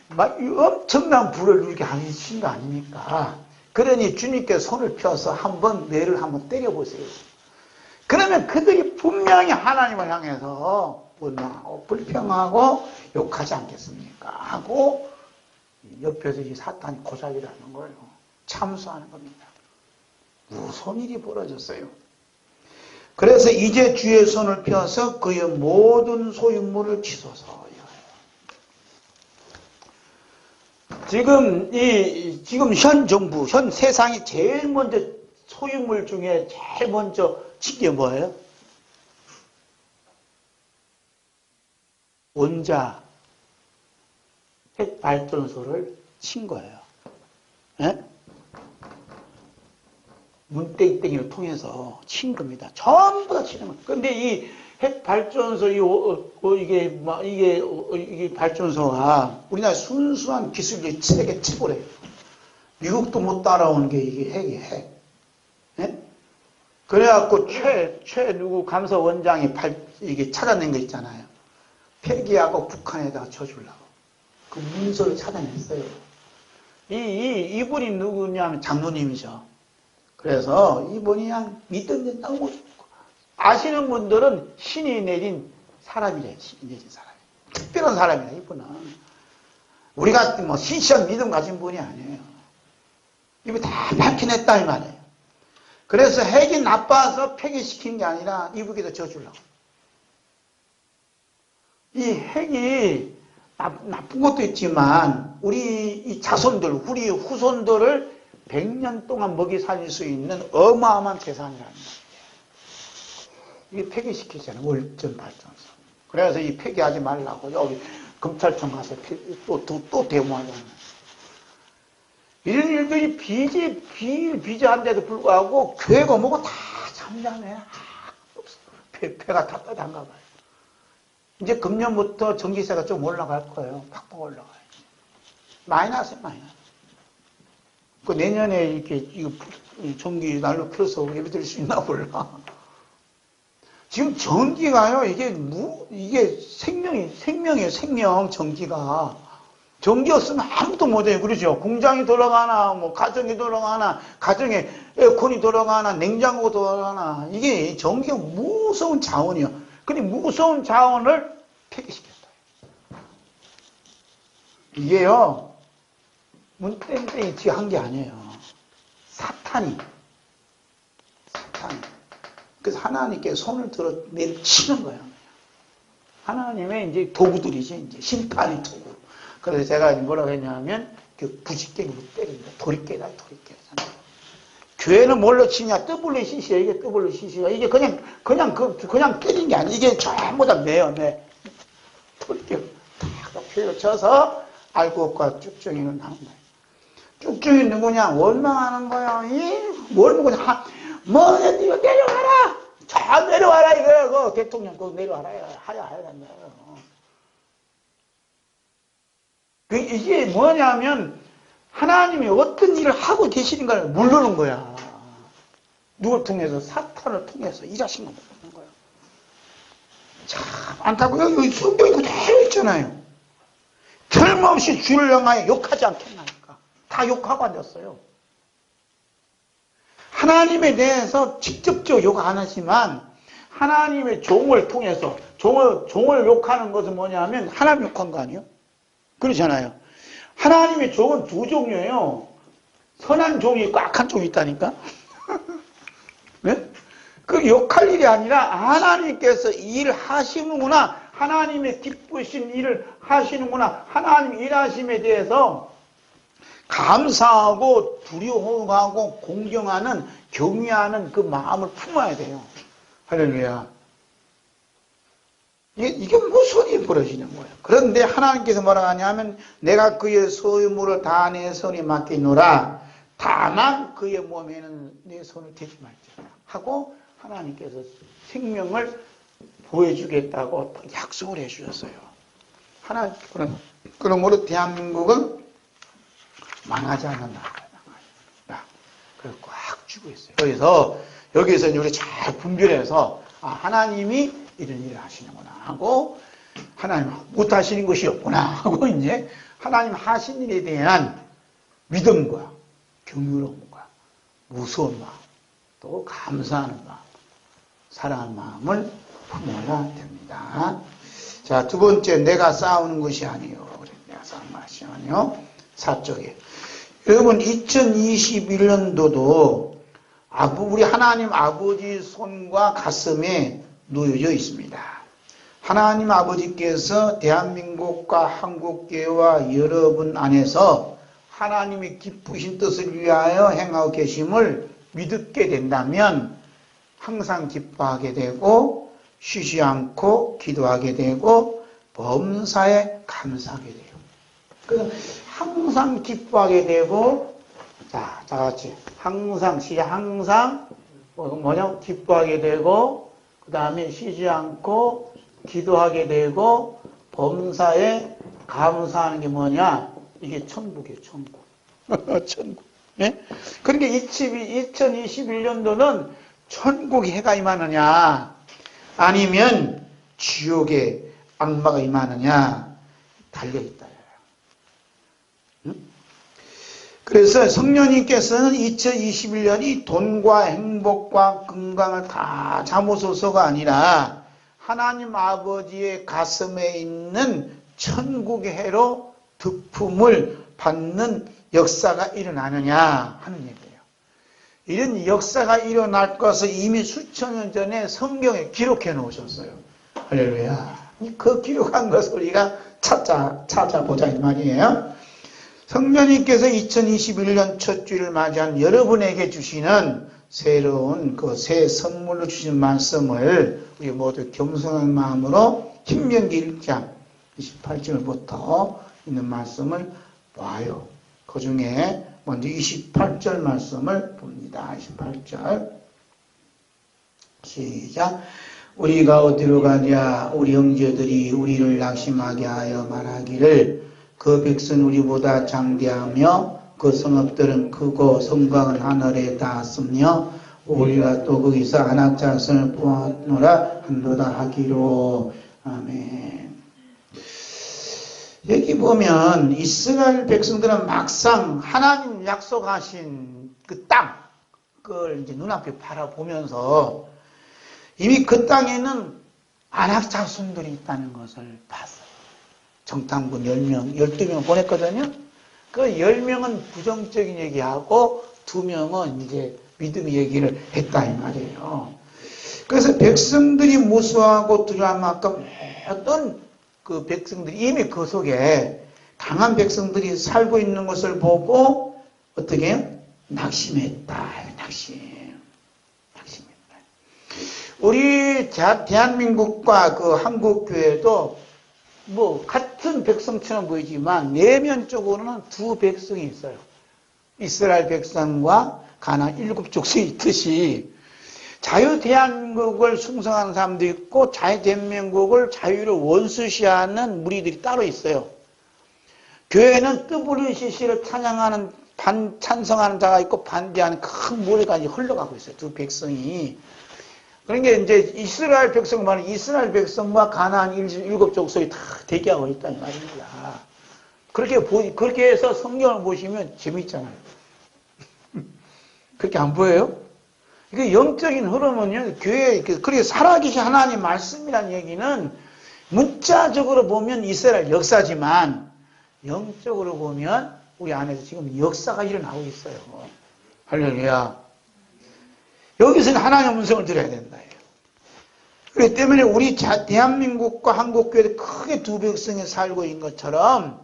막 엄청난 불을 이렇게 하신 거 아닙니까? 그러니 주님께 손을 펴서 한번 뇌를 한번 때려보세요. 그러면 그들이 분명히 하나님을 향해서 원망하고 불평하고 욕하지 않겠습니까? 하고 옆에서 이 사탄이 고작이라는 거예요. 참수하는 겁니다. 무서운 일이 벌어졌어요. 그래서 이제 주의 손을 펴서 그의 모든 소유물을 치소서. 지금 현 정부, 현 세상이 제일 먼저 소유물 중에 제일 먼저 친 게 뭐예요? 원자 핵발전소를 친 거예요. 예? 문땡땡이를 통해서 친 겁니다. 전부 다 치는 거예요. 근데 이 핵발전소, 이게 발전소가 우리나라 순수한 기술이 세계 최고래요. 미국도 못 따라오는 게 이게 핵이에요, 핵. 예? 그래갖고 누구 감사 원장이 이게 찾아낸 거 있잖아요. 폐기하고 북한에다가 쳐주려고. 그 문서를 찾아냈어요. 이분이 누구냐면 장로님이죠. 그래서 이분이 그냥 믿던 데 너무 아시는 분들은 신이 내린 사람이래요. 신이 내린 사람이. 특별한 사람이에요, 이분은. 우리가 뭐 신시한 믿음 가진 분이 아니에요. 이거 다 밝혀냈다, 이 말이에요. 그래서 핵이 나빠서 폐기시킨 게 아니라 이북에다 져주려고. 이 핵이 나쁜 것도 있지만 우리 이 자손들, 우리 후손들을 100년 동안 먹이 살릴 수 있는 어마어마한 재산이라는 거예요. 이게 폐기시키잖아요. 월전 발전소. 그래서 이 폐기하지 말라고 여기 검찰청 가서 또 데모하잖아요. 이런 일들이 비자한데도 불구하고 교회가 뭐고 다 잠잠해. 배가 다 떠단가 봐요. 이제 금년부터 전기세가 좀 올라갈 거예요. 팍팍 올라가요. 많이 나세요, 많이 나. 그 내년에 이렇게 전기 날로 풀어서 예배 드릴 수 있나 몰라. 지금 전기가요, 이게 생명이에요, 생명, 전기가. 전기 없으면 아무도 못해요. 그러죠? 공장이 돌아가나, 뭐, 가정이 돌아가나, 가정에 에어컨이 돌아가나, 냉장고 돌아가나. 이게 전기가 무서운 자원이요. 근데 무서운 자원을 폐기시켰다. 이게요, 문땡땡이 지가 한 게 아니에요. 사탄이. 그래서 하나님께 손을 들어 내치는 거예요. 하나님의 이제 도구들이지, 이제 심판의 도구. 그래서 제가 뭐라고 했냐면, 그 부직갱이로 때립니다. 도리깨다. 교회는 뭘로 치냐? WCC야. 이게 WCC가. 이게 그냥 때린 게 아니야. 이게 전부 다 매요. 도리깨 딱 피를 쳐서 알곡과 쭉정이는 나온 거예요. 쭉정이 누구냐? 원망하는 거야. 뭘 먹고, 이거 내려와라! 저 내려와라, 이거. 대통령, 그거 내려와라. 하야. 이게 뭐냐면, 하나님이 어떤 일을 하고 계시는가를 모르는 거야. 누굴 통해서? 사탄을 통해서 일하신 걸 모르는 거야. 참, 안타고요. 여기 성경이 그대로 있잖아요. 틀림없이 주를 향하여 욕하지 않겠나니까. 다 욕하고 앉았어요. 하나님에 대해서 직접적으로 욕 안 하지만, 하나님의 종을 통해서, 종을 욕하는 것은 뭐냐면, 하나님 욕한 거 아니에요? 그렇잖아요. 하나님의 종은 두 종류예요. 선한 종이 있고 악한 종이 있다니까. 네? 그 욕할 일이 아니라 하나님께서 일을 하시는구나. 하나님의 기쁘신 일을 하시는구나. 하나님 일하심에 대해서 감사하고 두려워하고 공경하는, 경외하는 그 마음을 품어야 돼요. 할렐루야. 이게 무슨 일이 벌어지는 거예요. 그런데 하나님께서 뭐라 하냐면, 내가 그의 소유물을 다 내 손에 맡기노라. 다만 그의 몸에는 내 손을 대지 말자 하고, 하나님께서 생명을 보여주겠다고 약속을 해주셨어요. 그러므로 대한민국은 망하지 않는 나라다. 그걸 꽉 쥐고 있어요. 그래서 여기서 우리 잘 분별해서, 하나님이 이런 일을 하시는구나 하고, 하나님 못하시는 것이 없구나 하고, 이제 하나님 하신 일에 대한 믿음과 경외로움과 무서운 마음, 또 감사하는 마음, 사랑하는 마음을 품어야 됩니다. 자, 두 번째, 내가 싸우는 것이 아니요. 내가 싸우는 것이 아니요. 4쪽에. 여러분, 2021년도도 우리 하나님 아버지 손과 가슴에 놓여져 있습니다. 하나님 아버지께서 대한민국과 한국교회와 여러분 안에서 하나님의 기쁘신 뜻을 위하여 행하고 계심을 믿게 된다면 항상 기뻐하게 되고 쉬지 않고 기도하게 되고 범사에 감사하게 돼요. 그래서 항상 기뻐하게 되고, 자 같이 항상 기뻐하게 되고, 그 다음에 쉬지 않고 기도하게 되고 범사에 감사하는 게 뭐냐? 이게 천국이에요, 천국. 천국. 예? 그러니까 2021년도는 천국의 해가 임하느냐, 아니면 지옥의 악마가 임하느냐, 달려있다. 그래서 성령님께서는 2021년이 돈과 행복과 건강을 다 잡으소서가 아니라 하나님 아버지의 가슴에 있는 천국의 해로 득품을 받는 역사가 일어나느냐 하는 얘기예요. 이런 역사가 일어날 것을 이미 수천 년 전에 성경에 기록해 놓으셨어요. 할렐루야. 그 기록한 것을 우리가 찾아보자 이 말이에요. 성령님께서 2021년 첫 주를 맞이한 여러분에게 주시는 새로운 그 새 선물로 주신 말씀을 우리 모두 겸손한 마음으로 신명기 1장 28절부터 있는 말씀을 봐요. 그 중에 먼저 28절 말씀을 봅니다. 28절 시작. 우리가 어디로 가랴? 우리 형제들이 우리를 낙심하게 하여 말하기를 그 백성 우리보다 장대하며 그 성읍들은 크고 성곽은 하늘에 닿았으며 우리가 또 거기서 안악자손을 보았노라 한도다 하기로. 아멘. 여기 보면 이스라엘 백성들은 막상 하나님 약속하신 그 땅, 그걸 이제 눈앞에 바라보면서 이미 그 땅에는 안악자손들이 있다는 것을 봤어요. 정탐군 10명, 12명 보냈거든요. 그 10명은 부정적인 얘기하고 2명은 이제 믿음의 얘기를 했다 이 말이에요. 그래서 백성들이 무수하고 두려워하고 어떤 그 백성들이 이미 그 속에 강한 백성들이 살고 있는 것을 보고 어떻게 해요? 낙심했다. 낙심했다. 우리 대한민국과 그 한국교회도 뭐 같은 백성처럼 보이지만 내면적으로는 두 백성이 있어요. 이스라엘 백성과 가나안 7족속이 있듯이 자유대한민국을 숭상하는 사람도 있고 자유대한민국을 자유를 원수시하는 무리들이 따로 있어요. 교회는 WCC를 찬양하는 찬성하는 자가 있고 반대하는 큰 무리가 이제 흘러가고 있어요. 두 백성이. 그러니까 이제 이스라엘 백성 말은 이스라엘 백성과 가나안 7족속이 다 대기하고 있다는 말입니다. 그렇게 해서 성경을 보시면 재미있잖아요. 그렇게 안 보여요? 이게 영적인 흐름은요, 교회, 그렇게 살아계신 하나님 말씀이라는 얘기는 문자적으로 보면 이스라엘 역사지만 영적으로 보면 우리 안에서 지금 역사가 일어나고 있어요. 할렐루야. 여기서는 하나님의 음성을 들어야 된다. 그렇기 때문에 우리 대한민국과 한국교회도 크게 두 백성이 살고 있는 것처럼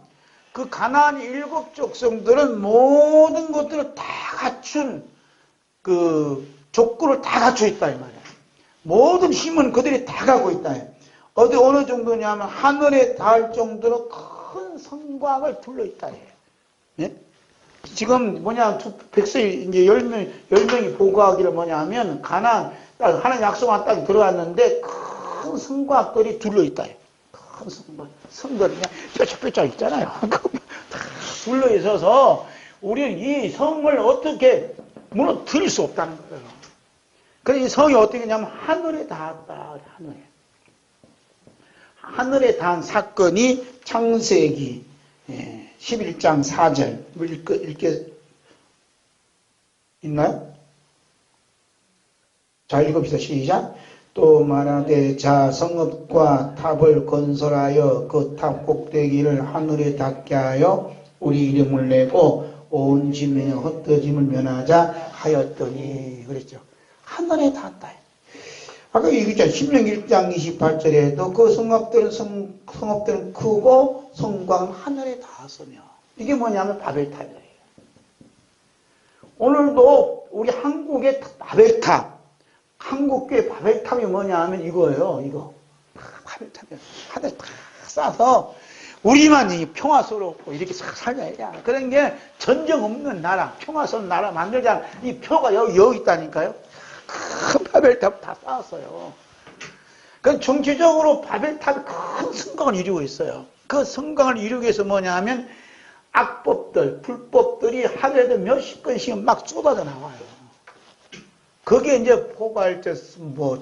그 가나안 7족속들은 모든 것들을 다 갖춘 그 족구를 다 갖추어 있다 이 말이야. 모든 힘은 그들이 다 갖고 있다. 어느 정도냐면 하늘에 닿을 정도로 큰 성곽을 둘러 있다. 예? 지금 두 백성이 이제 10명이 보고하기를 뭐냐면 가나안 하나님 약속한 땅에 들어갔는데 큰 성곽들이 둘러 있다. 큰 성곽, 성들이 그냥 뾰족뾰족 있잖아요. 다 둘러 있어서 우리는 이 성을 어떻게 무너뜨릴 수 없다는 거예요. 그래서 이 성이 어떻게 하냐면 하늘에 닿았다. 하늘에 닿은 사건이 창세기 11장 4절 읽게 있나요? 자, 읽읍시다. 시작. 또 말하되 자 성읍과 탑을 건설하여 그 탑 꼭대기를 하늘에 닿게 하여 우리 이름을 내고 온 지면에 흩어짐을 면하자 하였더니 그랬죠. 하늘에 닿았다. 아까 얘기했잖아요. 신명기 1장 28절에도 그 성읍들은 크고 성곽은 하늘에 닿았으며 이게 뭐냐면 바벨탑이에요. 오늘도 우리 한국의 바벨탑, 한국교회 바벨탑이 뭐냐 하면 이거예요. 이거 바벨탑이에요. 하늘에 다 쌓아서 우리만 평화스럽고 이렇게 살자. 그런 게 전쟁 없는 나라, 평화스러운 나라 만들자. 이 표가 여기 있다니까요. 큰 바벨탑 다 쌓았어요. 그 정치적으로 바벨탑이 큰 성곽을 이루고 있어요. 그 성곽을 이루기 위해서 뭐냐 하면 악법들, 불법들이 하루에도 몇십 건씩 막 쏟아져 나와요. 그게 이제 포괄적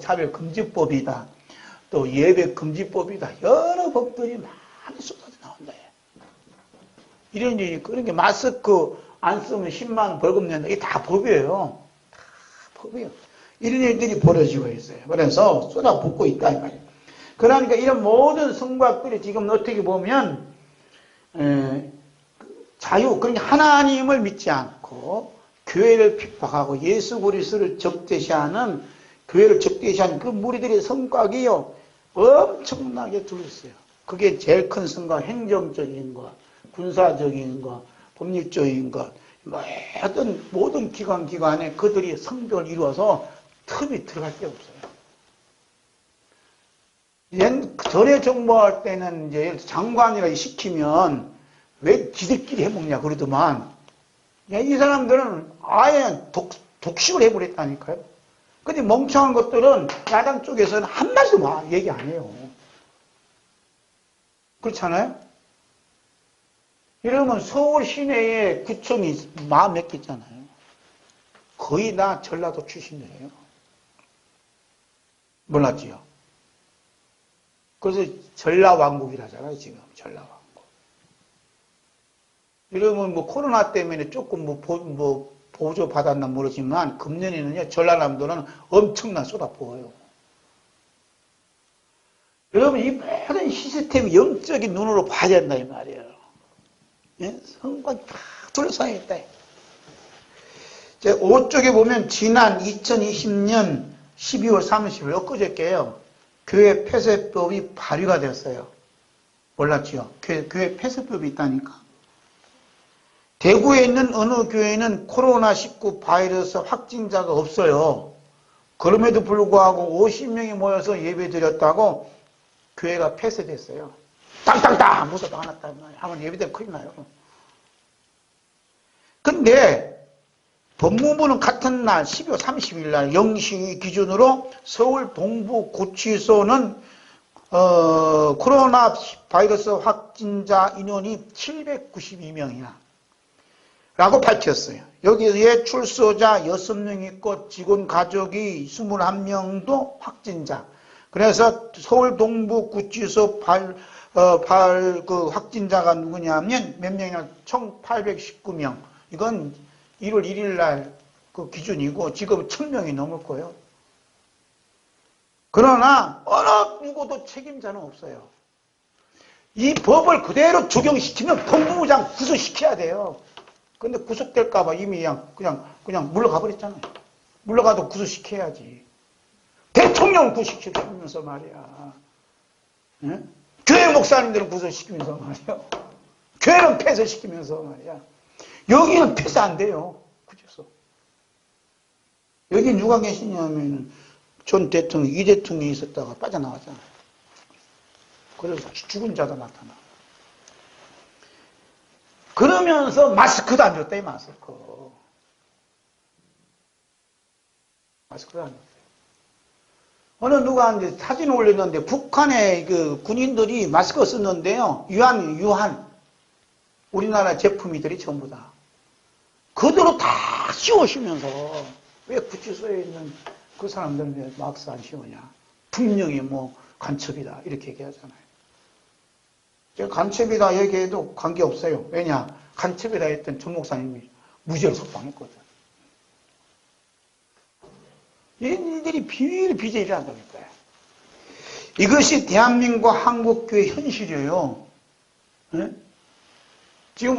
차별금지법이다. 또 예배금지법이다. 여러 법들이 많이 쏟아져 나온다. 이런 일이, 그러니까 마스크 안 쓰면 10만원 벌금 낸다. 이게 다 법이에요. 다 법이에요. 이런 일들이 벌어지고 있어요. 그래서 쏟아붓고 있다. 이 말이에요. 그러니까 이런 모든 성곽들이 지금 어떻게 보면, 그러니까 하나님을 믿지 않고, 교회를 핍박하고 예수 그리스도를 적대시하는, 교회를 적대시하는 그 무리들의 성곽이요, 엄청나게 둘렀어요. 그게 제일 큰 성곽, 행정적인 거, 군사적인 거, 법률적인 것, 모든 기관에 그들이 성벽을 이루어서 틈이 들어갈 데 없어요. 전에 정부할 때는 이제 장관이라 시키면 왜 지들끼리 해먹냐 그러더만, 이 사람들은 아예 독식을 해버렸다니까요. 근데 멍청한 것들은 야당 쪽에서는 한마디도 얘기 안 해요. 그렇잖아요? 이러면 서울 시내에 구청이 40몇 개 있잖아요. 거의 다 전라도 출신들이에요. 몰랐지요? 그래서 전라왕국이라잖아요, 지금. 전라왕국. 이러면 코로나 때문에 조금 보조 받았나 모르지만, 금년에는요, 전라남도는 엄청난 쏟아부어요. 여러분, 이 모든 시스템이 영적인 눈으로 봐야 된다, 이 말이에요. 예? 성곽이 다 둘러싸여 있다. 5쪽에 보면, 지난 2020년 12월 30일, 엊그저께요, 교회 폐쇄법이 발의가 되었어요. 몰랐죠? 교회 폐쇄법이 있다니까. 대구에 있는 어느 교회는 코로나19 바이러스 확진자가 없어요. 그럼에도 불구하고 50명이 모여서 예배 드렸다고 교회가 폐쇄됐어요. 땅땅땅 무서워 안았단 말이에요. 하면 예배대로 큰일 나요. 근데 법무부는 같은 날 12월 30일 날 0시 기준으로 서울 동부구치소는 코로나 바이러스 확진자 인원이 792명이야 라고 밝혔어요. 여기에 출소자 6명 있고 직원 가족이 21명도 확진자. 그래서 서울 동부구치소 그 확진자가 누구냐면 몇 명이냐? 총 819명. 이건 1월 1일 날 그 기준이고 지금 1000명이 넘을 거예요. 그러나 어느 누구도 책임자는 없어요. 이 법을 그대로 적용시키면 법무부장 구속시켜야 돼요. 근데 구속될까봐 이미 그냥 물러가 버렸잖아요. 물러가도 구속시켜야지. 대통령 구속시키면서 말이야. 네? 교회 목사님들은 구속시키면서 말이야. 교회는 폐쇄시키면서 말이야. 여기는 폐쇄 안 돼요. 구치소. 여기 누가 계시냐면 전 대통령, 이 대통령이 있었다가 빠져나왔잖아요. 그래서 죽은 자도 나타나. 그러면서 마스크도 안 줬다, 이 마스크. 마스크도 안 줬어요. 어느 누가 이제 사진 올렸는데 북한의 그 군인들이 마스크 썼는데요. 유한. 우리나라 제품이들이 전부 다. 그대로 다 씌워시면서 왜 구치소에 있는 그 사람들은 왜 마스크 안 씌우냐. 분명히 간첩이다. 이렇게 얘기하잖아요. 제가 간첩이다 얘기해도 관계없어요. 왜냐? 간첩이다 했던 전 목사님이 무죄로 석방했거든. 얘들이 비제를 한다니까요. 이것이 대한민국 한국교회 현실이에요. 네? 지금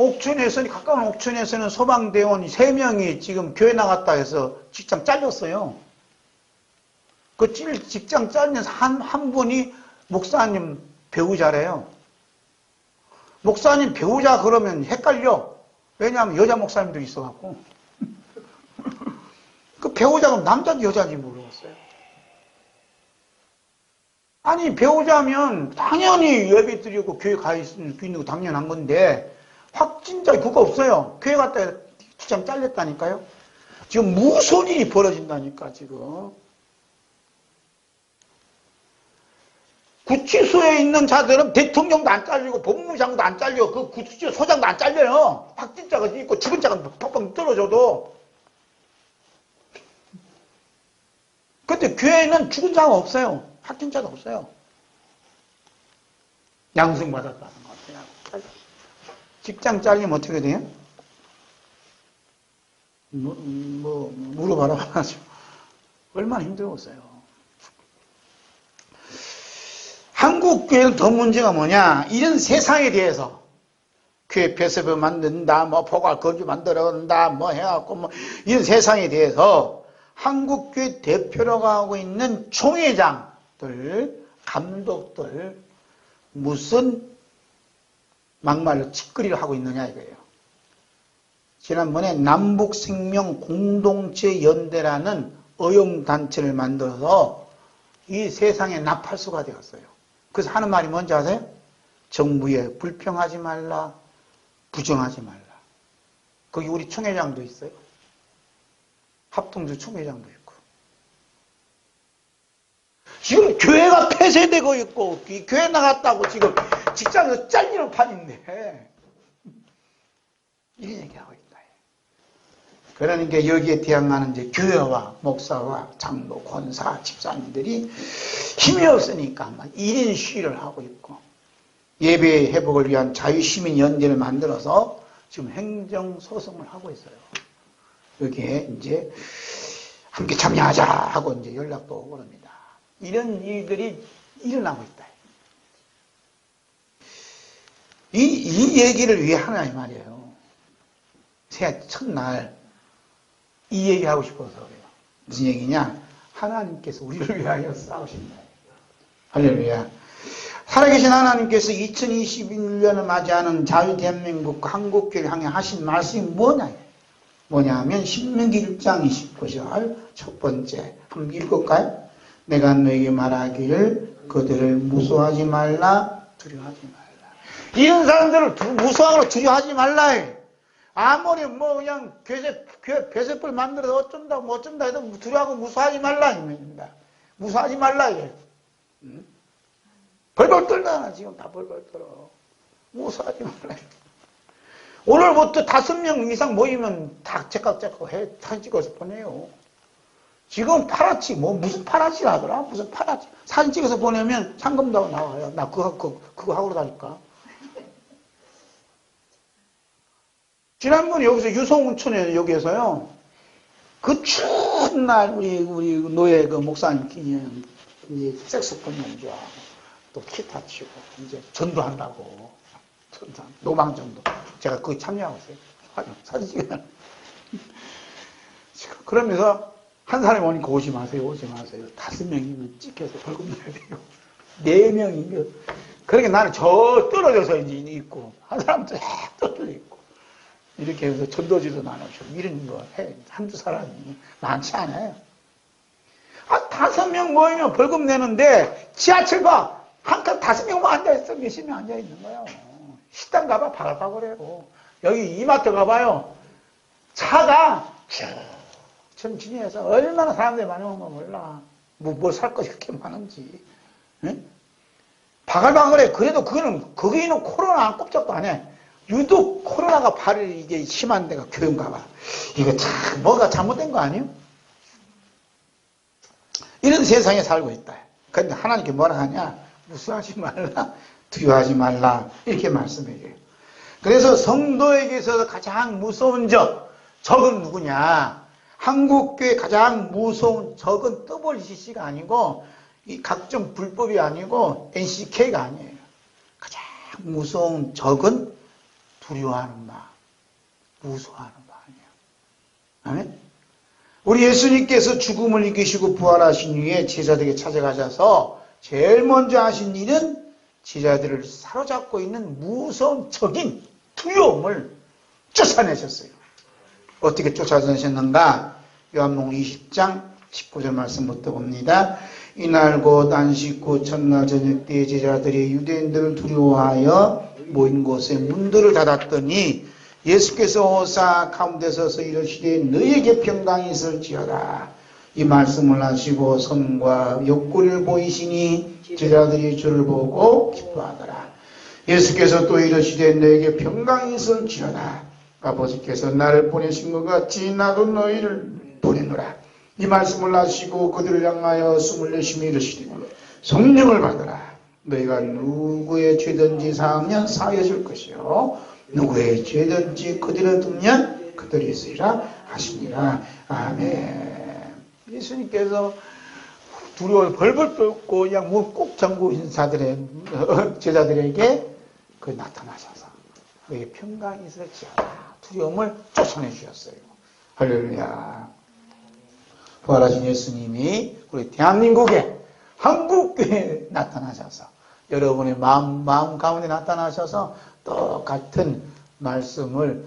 가까운 옥천에서는 소방대원 3명이 지금 교회 나갔다 해서 직장 잘렸어요. 그 직장 잘린 한 분이 목사님 배우자래요. 목사님 배우자 그러면 헷갈려. 왜냐하면 여자 목사님도 있어갖고. 그 배우자가 남자인지 여자인지 모르겠어요. 아니, 배우자면 당연히 예배 드리고 교회 가 있는 거 당연한 건데, 확진자 그거 없어요. 교회 갔다 직장 잘렸다니까요. 지금 무슨 일이 벌어진다니까, 지금. 구치소에 있는 자들은 대통령도 안 잘리고 법무부장도 안 잘려. 그 구치소 소장도 안 잘려요. 확진자가 있고 죽은 자가 팍팍 떨어져도. 근데 교회는 죽은 자가 없어요. 확진자도 없어요. 양성받았다는 거. 직장 잘리면 어떻게 돼요? 물어봐라. 얼마나 힘들었어요. 한국 교회는 더 문제가 뭐냐? 이런 세상에 대해서 교회 폐쇄법 만든다, 포괄 거주 만들어간다, 해갖고 이런 세상에 대해서 한국 교회 대표라고 하고 있는 총회장들, 감독들 무슨 막말로 짓거리를 하고 있느냐 이거예요. 지난번에 남북생명공동체연대라는 의용단체를 만들어서 이 세상에 나팔수가 되었어요. 그래서 하는 말이 뭔지 아세요? 정부에 불평하지 말라, 부정하지 말라. 거기 우리 총회장도 있어요. 합동주 총회장도 있고. 지금 교회가 폐쇄되고 있고, 이 교회 나갔다고 지금 직장에서 잘리는 판인데, 이런 얘기하고 있다. 그러니까 여기에 대항하는 이제 교회와 목사와 장로, 권사, 집사님들이 힘이 없으니까 1인 시위를 하고 있고, 예배 회복을 위한 자유시민연대를 만들어서 지금 행정소송을 하고 있어요. 여기에 이제 함께 참여하자 하고 이제 연락도 오고 그럽니다. 이런 일들이 일어나고 있다. 이 얘기를 왜 하나 이 말이에요. 새해 첫날 이 얘기하고 싶어서 그래요. 무슨 얘기냐? 하나님께서 우리를 위하여 싸우신다. 할렐루야. 살아계신 하나님께서 2021년을 맞이하는 자유대한민국 한국교회를 향해 하신 말씀이 뭐냐 하면 신명기 1장 29절 첫 번째 한번 읽을까요? 내가 너에게 말하기를 그들을 무서워하지 말라, 두려워하지 말라. 이런 사람들을 무서워하고 두려워하지 말라. 아무리 뭐 그냥 교회 배세풀 만들어서 어쩐다 해도 두려워하고 무서워하지 말라 이 말입니다. 무서워하지 말라 이게. 벌벌 떨잖아 지금 다 벌벌 떨어. 무서워하지 말라. 오늘부터 5명 이상 모이면 다 제깍 해 사진 찍어서 보내요. 지금 파라치 무슨 파라치 하더라? 무슨 파라치 사진 찍어서 보내면 상금도 하고 나와요. 나 그거 하고 다니까. 지난번에 여기서 유성운천에 여기에서요. 그 추운 날 우리 노예 그 목사님 이제 색소폰 연주하고 또 기타 치고 이제 전도한다고 노방전도 제가 거기 참여하고 있어요. 사진 찍으면 그러면서 한 사람이 오니까 오지 마세요. 5명이면 찍혀서 벌금 내야 돼요. 4명이면 그러니까 나는 저 떨어져서 이제 있고 한 사람은 쫙 떨어져 있고 이렇게 해서 전도지도 나누시고 이런 거 해. 한두 사람이 많지 않아요. 5명 모이면 벌금 내는데 지하철 봐. 한 칸 5명만 앉아있어. 몇십 명 앉아있는 거예요. 식당 가봐. 바글바글해요. 여기 이마트 가봐요. 차가 천천히해서 얼마나 사람들이 많이 오면 몰라. 뭘 살 것이 그렇게 많은지. 응? 바글바글해. 그래도 거기는 코로나 꼼짝도 안 해. 유독 코로나가 발이 이게 심한 데가 교회인가 봐. 이거 참 뭐가 잘못된 거 아니에요? 이런 세상에 살고 있다. 그런데 하나님께 뭐라 하냐? 무서워하지 말라, 두려워하지 말라 이렇게 말씀해 줘요. 그래서 성도에게 있어서 가장 무서운 적은 누구냐? 한국교회 가장 무서운 적은 WCC가 아니고 이 각종 불법이 아니고 NCK가 아니에요. 가장 무서운 적은 두려워하는 마음, 무서워하는 마음이에요. 아멘? 우리 예수님께서 죽음을 이기시고 부활하신 후에 제자들에게 찾아가셔서 제일 먼저 하신 일은 제자들을 사로잡고 있는 무서운 적인 두려움을 쫓아내셨어요. 어떻게 쫓아내셨는가? 요한복음 20장 19절 말씀부터 봅니다. 이날 곧 안식 후 첫날 저녁 때 제자들이 유대인들을 두려워하여 모인 곳에 문들을 닫았더니 예수께서 오사 가운데 서서 이르시되 너희에게 평강이 있을지어다. 이 말씀을 하시고 손과 옆구리를 보이시니 제자들이 주를 보고 기뻐하더라. 예수께서 또 이르시되 너희에게 평강이 있을지어다. 아버지께서 나를 보내신 것 같이 나도 너희를 보내노라. 이 말씀을 하시고 그들을 향하여 숨을 내쉬며 이르시되 성령을 받으라. 너희가 누구의 죄든지 사하면 사하여질 것이요 누구의 죄든지 그들을 두면 그들이 있으리라 하시니라. 아멘. 예수님께서 두려워 벌벌 떨고 그냥 꼭 잠그고 있는 제자들에게 나타나셔서 너희의 평강이 있을지어다. 두려움을 쫓아내 주셨어요. 할렐루야. 부활하신 예수님이 우리 대한민국에 한국교회에 나타나셔서 여러분의 마음 가운데 나타나셔서 똑같은 말씀을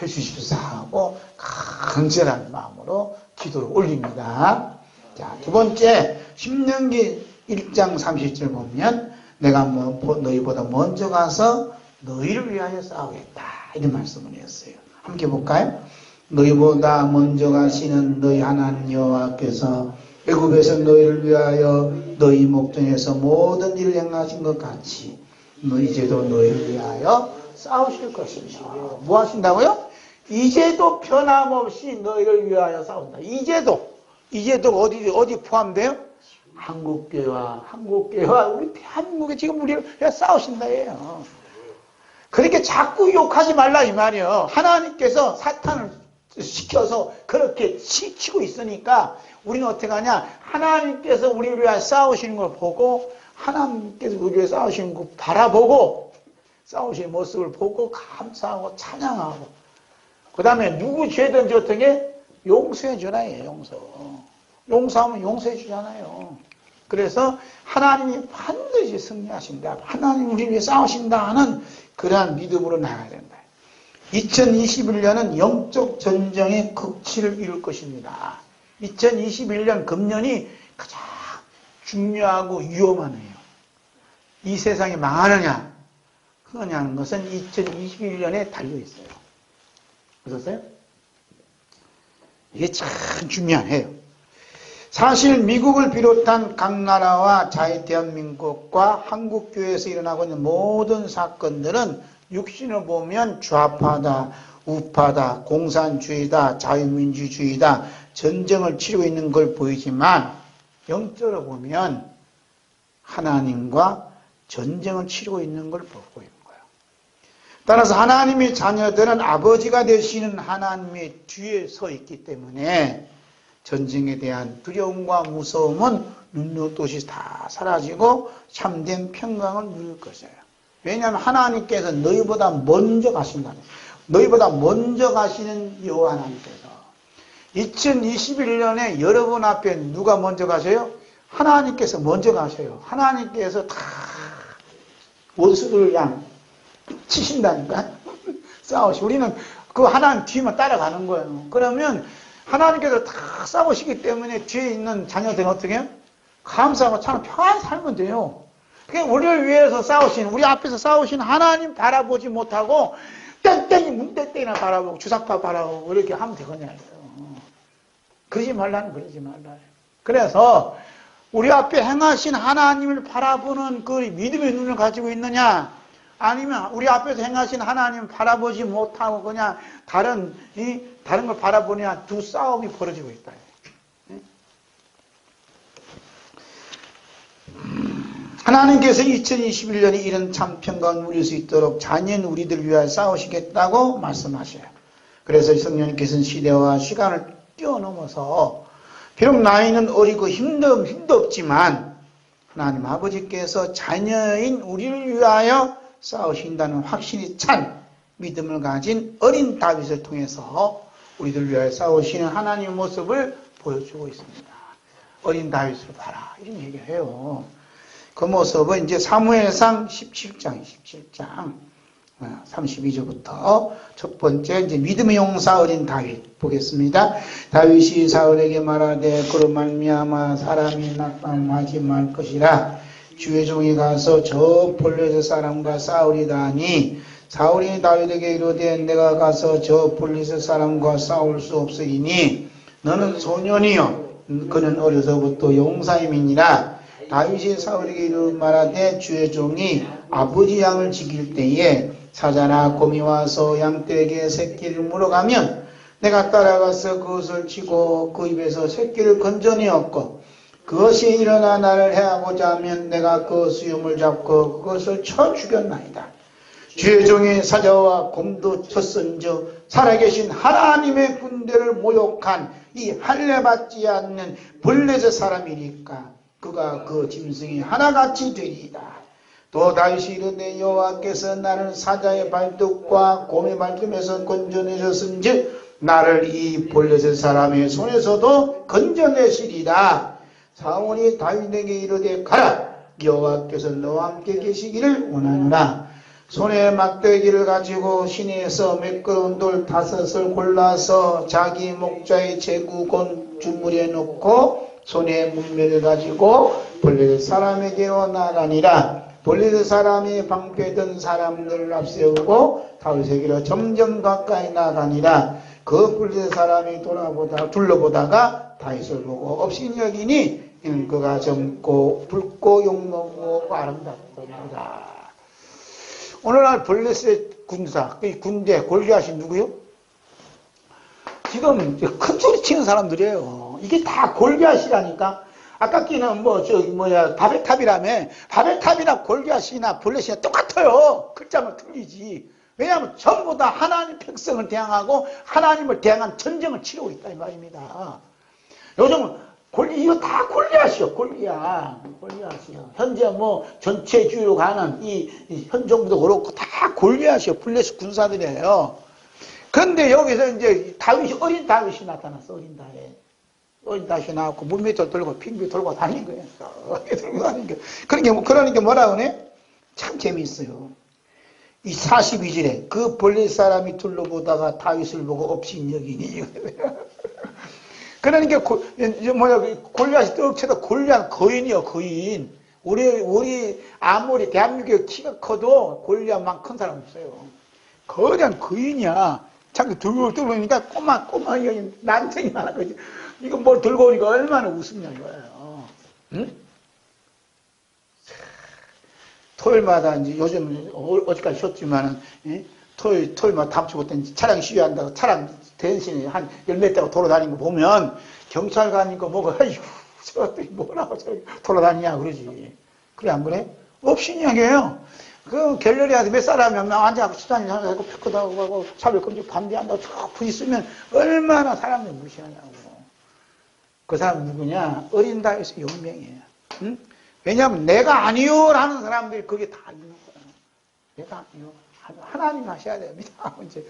해주십사 하고 간절한 마음으로 기도를 올립니다. 자, 두 번째 신명기 1장 30절 보면 내가 너희보다 먼저 가서 너희를 위하여 싸우겠다 이런 말씀을 했어요. 함께 볼까요? 너희보다 먼저 가시는 너희 하나님 여호와께서 애굽에서 너희를 위하여 너희 목전에서 모든 일을 행하신 것 같이 이제도 너희를 위하여 싸우실 것입니다. 뭐 하신다고요? 이제도 변함없이 너희를 위하여 싸운다. 이제도 어디 포함돼요? 한국교회와 우리 대한민국에 지금 우리를 위하여 싸우신다예요. 그렇게 자꾸 욕하지 말라 이 말이에요. 하나님께서 사탄을 시켜서 그렇게 치고 있으니까 우리는 어떻게 하냐? 하나님께서 우리를 위하여 싸우시는 걸 보고 하나님께서 우리를 위하여 싸우시는 걸 바라보고 싸우시는 모습을 보고 감사하고 찬양하고 그 다음에 누구 죄든지 어떻게 용서해 주나요? 용서하면 용서해 주잖아요. 그래서 하나님이 반드시 승리하신다. 하나님 우리를 위해 싸우신다 하는 그러한 믿음으로 나가야 된다. 2021년은 영적 전쟁의 극치를 이룰 것입니다. 2021년 금년이 가장 중요하고 위험한 해요. 이 세상이 망하느냐 그러냐는 것은 2021년에 달려있어요. 그러셨어요? 이게 참 중요한 해요. 사실 미국을 비롯한 각 나라와 대한민국과 한국교회에서 일어나고 있는 모든 사건들은 육신을 보면 좌파다, 우파다, 공산주의다, 자유민주주의다, 전쟁을 치르고 있는 걸 보이지만 영적으로 보면 하나님과 전쟁을 치르고 있는 걸 보고 있는 거예요. 따라서 하나님의 자녀들은 아버지가 되시는 하나님의 뒤에 서 있기 때문에 전쟁에 대한 두려움과 무서움은 눈노릇이 다 사라지고 참된 평강을 누릴 것이에요. 왜냐하면 하나님께서 너희보다 먼저 가신다는 거예요. 너희보다 먼저 가시는 여호와 하나님께서 2021년에 여러분 앞에 누가 먼저 가세요? 하나님께서 먼저 가셔요. 하나님께서 다 원수들을 그냥 치신다니까 싸우시고 우리는 그 하나님 뒤만 따라가는 거예요. 그러면 하나님께서 다 싸우시기 때문에 뒤에 있는 자녀들은 어떻게 해요? 감사하고 참 평안히 살면 돼요. 그러니까 우리를 위해서 싸우신, 우리 앞에서 싸우신 하나님 바라보지 못하고 땡땡이 문땡땡이나 바라보고 주사파 바라보고 이렇게 하면 되겠냐요. 그러지 말라는 그러지 말라요. 그래서 우리 앞에 행하신 하나님을 바라보는 그 믿음의 눈을 가지고 있느냐 아니면 우리 앞에서 행하신 하나님을 바라보지 못하고 그냥 다른 걸 바라보냐 두 싸움이 벌어지고 있다. 하나님께서 2021년에 이런 참 평강을 누릴 수 있도록 자녀인 우리들 위하여 싸우시겠다고 말씀하셔요. 그래서 성령님께서는 시대와 시간을 뛰어넘어서 비록 나이는 어리고 힘도 없지만 하나님 아버지께서 자녀인 우리를 위하여 싸우신다는 확신이 찬 믿음을 가진 어린 다윗을 통해서 우리들 위하여 싸우시는 하나님의 모습을 보여주고 있습니다. 어린 다윗을 봐라 이런 얘기를 해요. 그 모습은 이제 사무엘상 17장 32절부터 첫 번째 이제 믿음의 용사 어린 다윗 보겠습니다. 다윗이 사울에게 말하되 그로 말미암아 사람이 낙담하지 말 것이라 주의 종이 가서 저 블레셋 사람과 싸우리다 하니 사울이 다윗에게 이르되 내가 가서 저 블레셋 사람과 싸울 수 없으리니 너는 소년이요 그는 어려서부터 용사임이니라. 다윗이 사울에게 이르 말하되 주의 종이 아버지 양을 지킬 때에 사자나 곰이 와서 양떼에게 새끼를 물어가면 내가 따라가서 그것을 치고 그 입에서 새끼를 건져내었고 그것이 일어나 나를 해하고자 하면 내가 그 수염을 잡고 그것을 쳐 죽였나이다. 주의 종이 사자와 곰도 쳤은즉 살아계신 하나님의 군대를 모욕한 이 할례받지 않는 블레셋 사람이니까 그가 그 짐승이 하나같이 되리이다. 또 다윗이 이르되 여호와께서 나를 사자의 발톱과 곰의 발톱에서 건져내셨은즉 나를 이 블레셋 사람의 손에서도 건져내시리라. 사울이 다윗에게 이르되 가라 여호와께서 너와 함께 계시기를 원하노라. 손에 막대기를 가지고 시내에서 매끄러운 돌 5을 골라서 자기 목자의 제구건 주물에 놓고 손에 문매를 가지고 블레셋 사람에게로 나가니라. 블레셋 사람이 방패든 사람들을 앞세우고 다윗에게로 점점 가까이 나가니라. 그 블레셋 사람이 둘러보다가 다윗을 보고 업신여기니 이는 그가 젊고 붉고 용모고 아름답더라. 오늘날 블레셋 군사, 군대 골리앗이 누구요? 지금 큰 소리 치는 사람들이에요. 이게 다 골리앗이라니까. 아까 끼는 바벨탑이라며. 바벨탑이나 골리앗이나 블레셋이나 똑같아요. 글자만 틀리지. 왜냐하면 전부 다 하나님 백성을 대항하고 하나님을 대항한 전쟁을 치르고 있다 이 말입니다. 요즘은 이거 다 골리앗이요. 골리앗이요. 현재 전체 주요로 가는 현 정부도 그렇고 다 골리앗이요. 블레셋 군사들이에요. 그런데 여기서 이제 어린 다윗이 나타났어. 어린 다윗이 나왔고 문밑을 들고 핑비 들고 다닌 거예요. 들고 다닌 거예요. 그러니까 뭐라 그러네? 참 재미있어요. 이 42절에 그 블레셋 사람이 둘러보다가 다윗을 보고 업신여기니. 그러니까 골리앗이 떡 쳐도 골리앗 거인이요, 거인. 우리 아무리 대한민국에 키가 커도 골리앗만 큰 사람 없어요. 거대한 거인이야. 자꾸 들고 보니까 꼬마 난쟁이 하나 거지. 이거 뭘 들고 오니까 얼마나 웃음냐 이거예요. 응? 토요일마다 이제 요즘 어제까지 쉬었지만은 토요일마다 다음 주부터 차량 시위한다고 차량 대신에 한 열몇 대가 돌아다니는 거 보면 경찰관이니까 아이고 저것들이 뭐라고 저기 돌아다니냐 그러지. 그래 안 그래? 업신여겨요. 그 결렬이 와서 몇 사람이 앉아서 수단이 하고 피크다고 하고 차별금지 반대한다고 쭉 부딪으면 얼마나 사람들이 무시하냐고. 그 사람 누구냐? 어린 다윗의 용맹이에요. 응? 왜냐하면 내가 아니요 라는 사람들이 그게 다 있는 거예요. 내가 아니요. 하나님 하셔야 됩니다. 이제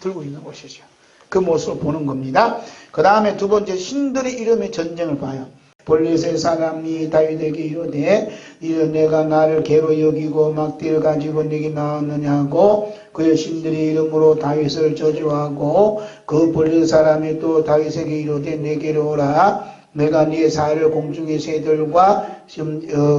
들고 있는 것이죠. 그 모습을 보는 겁니다. 그 다음에 두 번째 신들의 이름의 전쟁을 봐요. 블레셋 사람이 다윗에게 이르되 내가 나를 개로 여기고 막대를 가지고 내게 나왔느냐고 그의 신들의 이름으로 다윗을 저주하고 그 블레셋 사람이 또 다윗에게 이르되 내게로 오라 내가 네 사를 공중의 새들과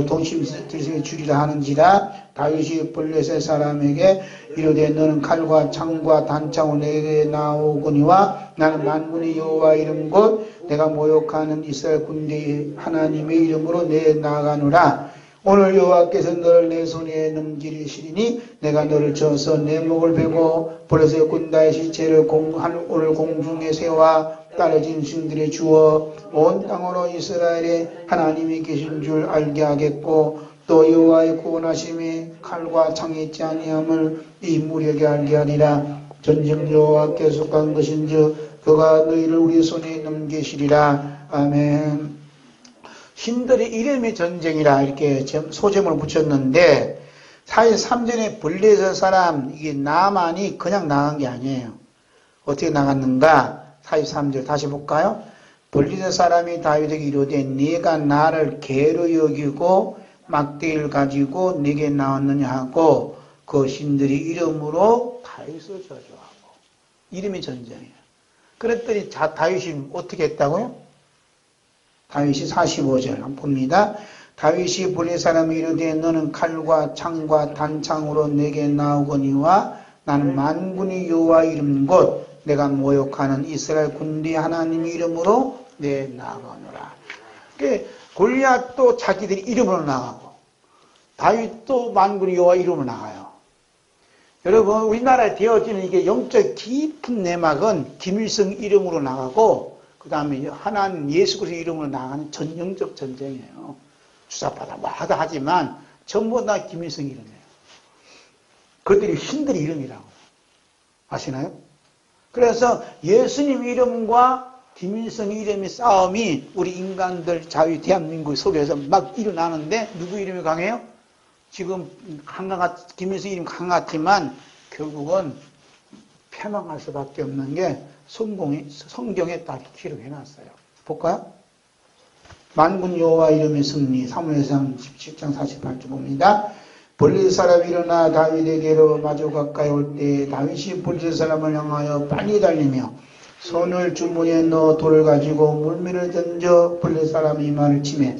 동심들에 주리라 하는지라. 다윗이 블레셋 사람에게 이르되 너는 칼과 창과 단창으로 내게 나오거니와 나는 만군의 여호와 이름 곧 내가 모욕하는 이스라엘 군대의 하나님의 이름으로 내 나가노라. 오늘 여호와께서 너를 내 손에 넘기시리니 내가 너를 쳐서 내 목을 베고 블레셋 군다의 시체를 오늘 공중의 새와 떨어진 신들에 주어 온 땅으로 이스라엘에 하나님이 계신 줄 알게 하겠고 또 여호와의 구원하심이 칼과 창이 있지 아니함을 이 무리에게 알게 하리라. 전쟁 여호와께 속한 것인즉 그가 너희를 우리 손에 넘기시리라. 아멘. 신들의 이름의 전쟁이라 이렇게 소제목을 붙였는데 사실 3전에 블레셋 사람 이게 나만이 그냥 나간 게 아니에요. 어떻게 나갔는가? 43절 다시 볼까요? 블레셋 사람이 다윗에게 이르되 네가 나를 개로 여기고 막대기를 가지고 네게 나왔느냐 하고 그 신들이 이름으로 다윗을 저주하고 이름이 전쟁이에요. 그랬더니 다윗이 어떻게 했다고요? 다윗이 45절 한번 봅니다. 다윗이 블레셋 사람이 이르되 너는 칼과 창과 단창으로 내게 나오거니와 나는 만군의 여호와 이름 곧 내가 모욕하는 이스라엘 군대 하나님 이름으로 내 나가노라. 골리앗도 자기들이 이름으로 나가고 다윗도 만군의 여호와 이름으로 나가요. 여러분 우리나라에 되어지는 이게 영적 깊은 내막은 김일성 이름으로 나가고 그 다음에 하나님 예수 그리스도 이름으로 나가는 전영적 전쟁이에요. 주사파다 뭐 하다 하지만 전부 다 김일성 이름이에요. 그들이 신들의 이름이라고 아시나요? 그래서 예수님 이름과 김일성 이름의 싸움이 우리 인간들 자유 대한민국 속에서 막 일어나는데 누구 이름이 강해요? 지금 김일성 이름 강하지만 결국은 패망할 수밖에 없는 게 성경에 다 기록해놨어요. 볼까요? 만군 여호와 이름의 승리 사무엘상 17장 48절 봅니다. 블레셋 사람이 일어나 다윗에게로 마주 가까이 올 때 다윗이 블레셋 사람을 향하여 빨리 달리며 손을 주머니에 넣어 돌을 가지고 물매를 던져 블레셋 사람의 이마를 치매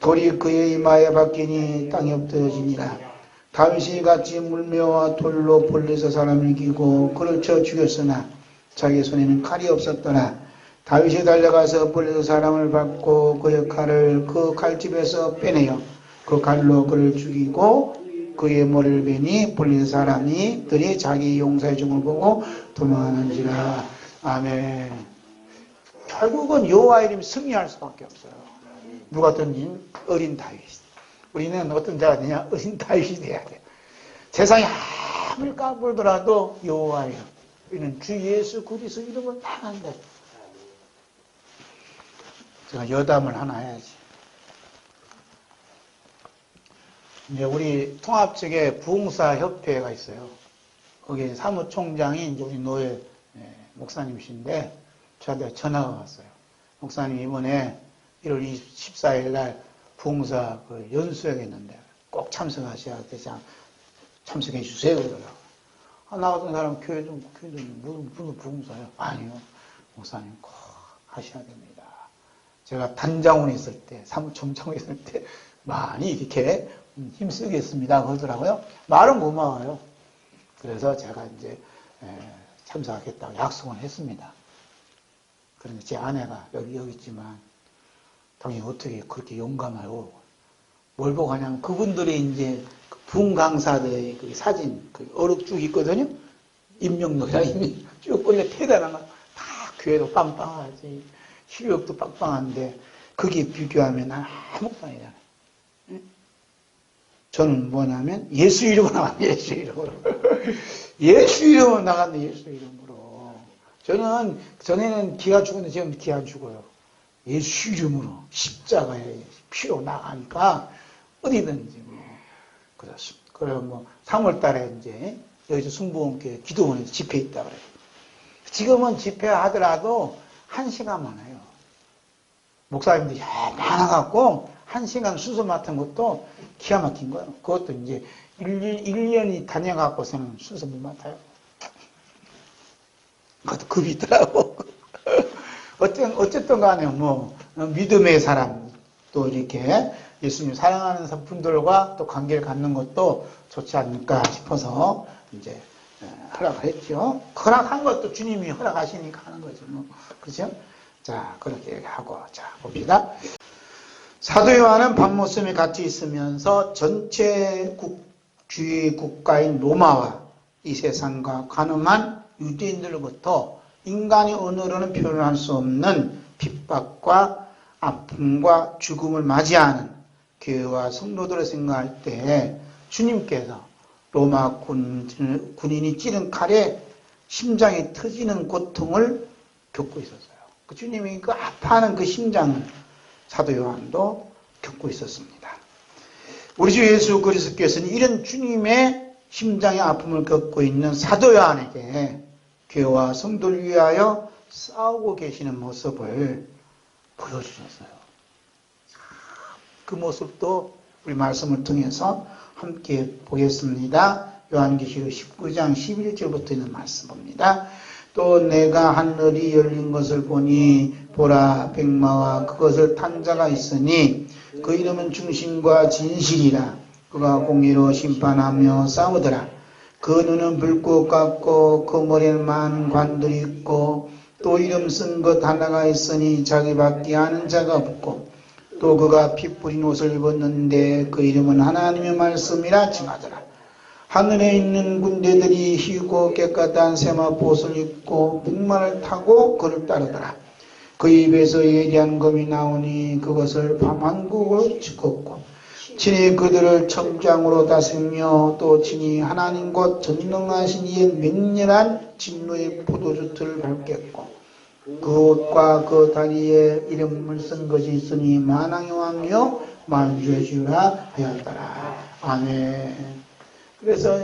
돌이 그의 이마에 박히니 땅에 엎드러지니라. 다윗이 같이 물매와 돌로 블레셋 사람을 이기고 그를 쳐 죽였으나 자기 손에는 칼이 없었더라. 다윗이 달려가서 블레셋 사람을 받고 그의 칼을 그 칼집에서 빼내어 그 칼로 그를 죽이고 그의 머리를 베니 블레셋 사람들이 자기 용사의 죽음을 보고 도망하는지라. 아멘. 결국은 여호와 이름이 승리할 수밖에 없어요. 누가 던진 어린 다윗. 우리는 어떤 자가 되냐? 어린 다윗이 돼야 돼. 세상이 아무리 까불더라도 여호와 이름. 우리는 주 예수 그리스도 이름을 당한다. 제가 여담을 하나 해야지. 이제 우리 통합 측에 부흥사협회가 있어요. 거기 사무총장이 이제 우리 노예 목사님이신데 저한테 전화가 왔어요. 목사님 이번에 1월 14일 날 부흥사 그 연수회가 있는데 꼭 참석하셔야 되지 참석해 주세요. 그러더라고요. 나 같은 사람 교회 좀 무슨 부흥사요? 아니요. 목사님 꼭 하셔야 됩니다. 제가 단장원에 있을 때, 사무총장에 있을 때 많이 이렇게 힘쓰겠습니다. 그러더라고요. 말은 고마워요. 그래서 제가 이제 참석하겠다고 약속을 했습니다. 그런데 제 아내가 여기 있지만 당연히 어떻게 그렇게 용감하고 뭘 보고 하냐면 그분들의 이제 부흥 강사들의 그 사진, 그 어록 쭉 있거든요. 임명록이랑 쭉 올려 대단한 거. 다 교회도 빵빵하지. 실력도 빵빵한데 그게 비교하면 난 아무것도 아니잖아요. 저는 뭐냐면 예수 이름으로 나갔네. 예수 이름으로. 예수 이름으로 나갔네. 예수 이름으로. 저는 전에는 기가 죽었는데 지금 기가 안 죽어요. 예수 이름으로 십자가에 피로 나가니까 어디든지 뭐 그렇습니다. 그래서 뭐 3월 달에 이제 여기서 순복음교회 기도원에서 집회 있다 그래요. 지금은 집회 하더라도 1시간만 해요. 목사님들이 많아갖고 1시간 순서 맡은 것도 기가 막힌 거예요. 그것도 이제 1년이 다녀갖고서는 순서 못 맡아요. 그것도 급이 있더라고. 어쨌든 간에 뭐, 믿음의 사람, 또 이렇게 예수님 사랑하는 분들과 또 관계를 갖는 것도 좋지 않을까 싶어서 이제 허락을 했죠. 허락한 것도 주님이 허락하시니까 하는 거죠. 뭐. 그렇죠? 자, 그렇게 하고, 자, 봅시다. 사도 요한은 밤모섬에 같이 있으면서 전체 주의 국가인 로마와 이 세상과 가늠한 유대인들로부터 인간의 언어로는 표현할 수 없는 핍박과 아픔과 죽음을 맞이하는 교회와 성도들을 생각할 때 주님께서 로마 군인이 찌른 칼에 심장이 터지는 고통을 겪고 있었어요. 그 주님이 그 아파하는 그 심장을 사도 요한도 겪고 있었습니다. 우리 주 예수 그리스도께서는 이런 주님의 심장의 아픔을 겪고 있는 사도 요한에게 교회와 성도를 위하여 싸우고 계시는 모습을 보여주셨어요. 그 모습도 우리 말씀을 통해서 함께 보겠습니다. 요한계시록 19장 11절부터 있는 말씀 봅니다. 또 내가 하늘이 열린 것을 보니 보라 백마와 그것을 탄 자가 있으니 그 이름은 중심과 진실이라. 그가 공의로 심판하며 싸우더라. 그 눈은 불꽃 같고 그 머리에는 많은 관들이 있고 또 이름 쓴 것 하나가 있으니 자기밖에 아는 자가 없고 또 그가 피 뿌린 옷을 입었는데 그 이름은 하나님의 말씀이라 칭하더라. 하늘에 있는 군대들이 희고 깨끗한 세마포옷을 입고 백마를 타고 그를 따르더라. 그 입에서 예리한 검이 나오니 그것을 밤한국으로 짚었고 친히 그들을 청장으로 다스리며 또 친히 하나님 곧 전능하신 이의 맹렬한 진노의 포도주틀을 밟겠고 그 옷과 그 다리에 이름을 쓴 것이 있으니 만왕의 왕이요 만주의 주라 하였더라. 아멘. 그래서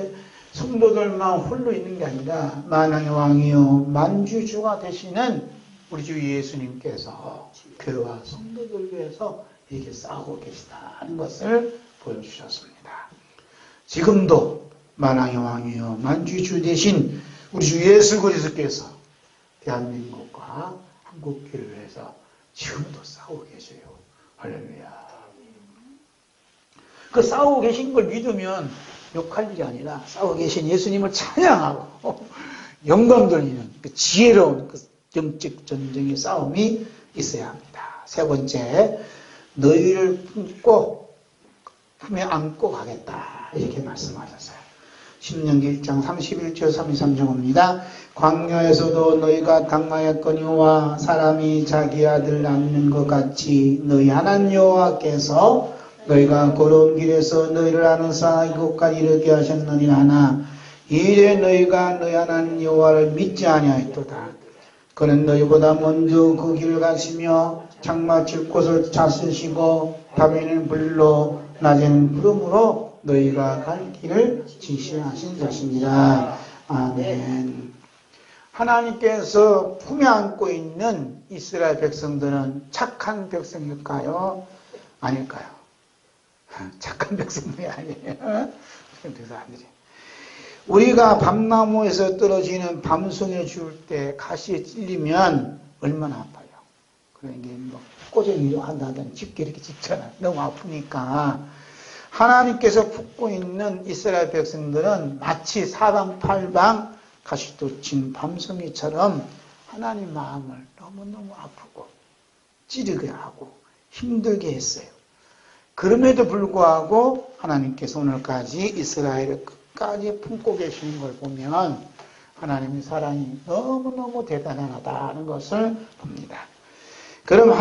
성도들만 홀로 있는 게 아니라 만왕의 왕이요 만주주가 되시는 우리 주 예수님께서 교회와 성도들 위해서 이렇게 싸우고 계시다는 것을 보여주셨습니다. 지금도 만왕의 왕이요 만주의 주 되신 우리 주 예수 그리스도께서 대한민국과 한국교회를 위해서 지금도 싸우고 계세요. 할렐루야. 그 싸우고 계신 걸 믿으면 욕할 일이 아니라 싸우고 계신 예수님을 찬양하고 영광 돌리는 그 지혜로운 그 영적 전쟁의 싸움이 있어야 합니다. 세 번째, 너희를 품에 안고 가겠다 이렇게 말씀하셨어요. 신명기 1장 31절 33절입니다. 광야에서도 너희가 당하였거니와 사람이 자기 아들 낳는 것 같이 너희 하나님 여호와께서 너희가 걸어온 길에서 너희를 아는사 이곳까지 이르게 하셨느니라 하나 이래 너희가 너희 하나님 여호와를 믿지 아니하였도다. 그는 너희보다 먼저 그 길을 가시며 장마칠 곳을 찾으시고 밤에는 불로 낮에는 구름으로 너희가 갈 길을 지시하신 것입니다. 아멘. 하나님께서 품에 안고 있는 이스라엘 백성들은 착한 백성일까요? 아닐까요? 착한 백성들이 아니에요. 우리가 밤나무에서 떨어지는 밤송이를 주울 때 가시에 찔리면 얼마나 아파요. 그러니까 뭐 꼬쟁이로 한다든 집게 이렇게 집잖아. 너무 아프니까. 하나님께서 품고 있는 이스라엘 백성들은 마치 사방팔방 가시돋친 밤송이처럼 하나님 마음을 너무너무 아프고 찌르게 하고 힘들게 했어요. 그럼에도 불구하고 하나님께서 오늘까지 이스라엘을 끝까지 품고 계시는 걸 보면 하나님의 사랑이 너무너무 대단하다는 것을 봅니다. 그럼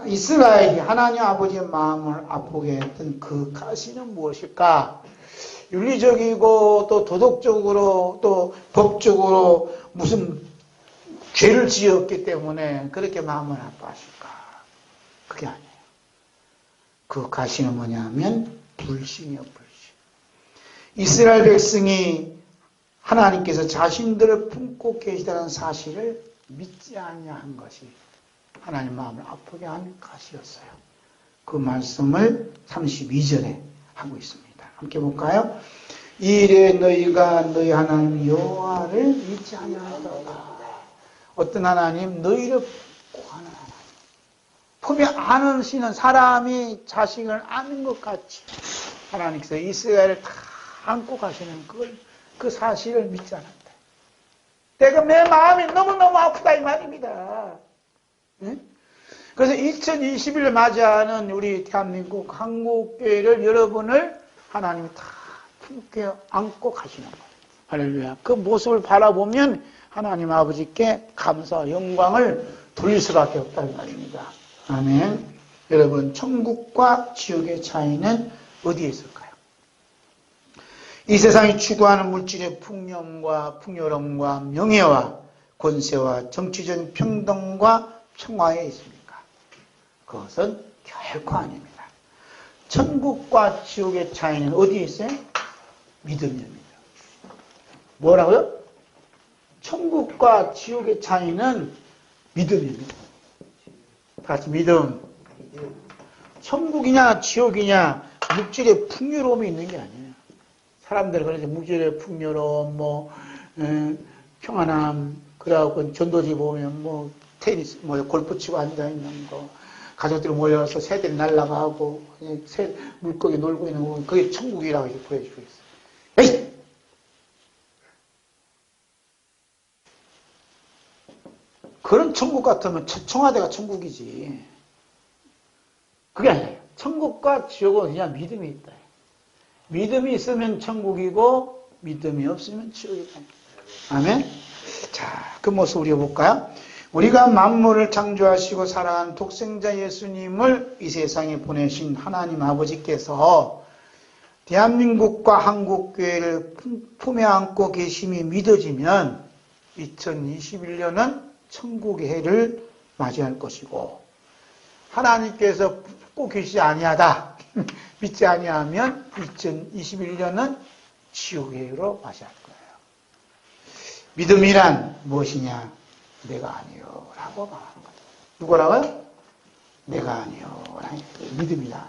이스라엘이 하나님 아버지의 마음을 아프게 했던 그 가시는 무엇일까? 윤리적이고 또 도덕적으로 또 법적으로 무슨 죄를 지었기 때문에 그렇게 마음을 아파하실까? 그게 아니에요. 그 가시는 뭐냐면 불신이요, 불신. 이스라엘 백성이 하나님께서 자신들을 품고 계시다는 사실을 믿지 아니한 것이 하나님 마음을 아프게 한 가시였어요. 그 말씀을 32절에 하고 있습니다. 함께 볼까요? 이래 너희가 너희 하나님 여호와를 믿지 아니하였도다. 어떤 하나님? 너희를 품고 하는 하나님. 품에 안으시는 사람이 자식을 아는 것 같이 하나님께서 이스라엘을 다 안고 가시는 그 사실을 믿지 않았다. 내가 내 마음이 너무너무 아프다 이 말입니다. 네? 그래서 2021을 맞이하는 우리 대한민국 한국교회를 여러분을 하나님이 다 품게 안고 가시는 거예요. 할렐루야. 그 모습을 바라보면 하나님 아버지께 감사와 영광을 돌릴 수밖에 없다는 말입니다. 아멘. 여러분, 천국과 지옥의 차이는 어디에 있을까요? 이 세상이 추구하는 물질의 풍념과 풍요로움과 명예와 권세와 정치적 평등과 평화에 있습니까? 그것은 결코 아닙니다. 천국과 지옥의 차이는 어디에 있어요? 믿음입니다. 뭐라고요? 천국과 지옥의 차이는 믿음입니다. 같이 믿음. 천국이냐 지옥이냐 물질의 풍요로움이 있는 게 아니에요. 사람들은 그래서 물질의 풍요로움, 평안함, 그래갖고 전도지 보면 테니스, 골프 치고 앉아있는 거, 가족들이 모여서 새들이 날아가고, 새 물고기 놀고 있는 거, 그게 천국이라고 이렇게 보여주고 있어요. 에이! 그런 천국 같으면 청와대가 천국이지. 그게 아니에요. 천국과 지옥은 그냥 믿음이 있다. 믿음이 있으면 천국이고, 믿음이 없으면 지옥이다. 아멘? 자, 그 모습 우리 볼까요? 우리가 만물을 창조하시고 살아간 독생자 예수님을 이 세상에 보내신 하나님 아버지께서 대한민국과 한국교회를 품에 안고 계심이 믿어지면 2021년은 천국의 해를 맞이할 것이고 하나님께서 품고 계시지 아니하다 믿지 아니하면 2021년은 지옥의 해로 맞이할 거예요. 믿음이란 무엇이냐? 내가 아니요 라고 말하는 거예요. 누구라고요? 내가 아니요. 믿음이란.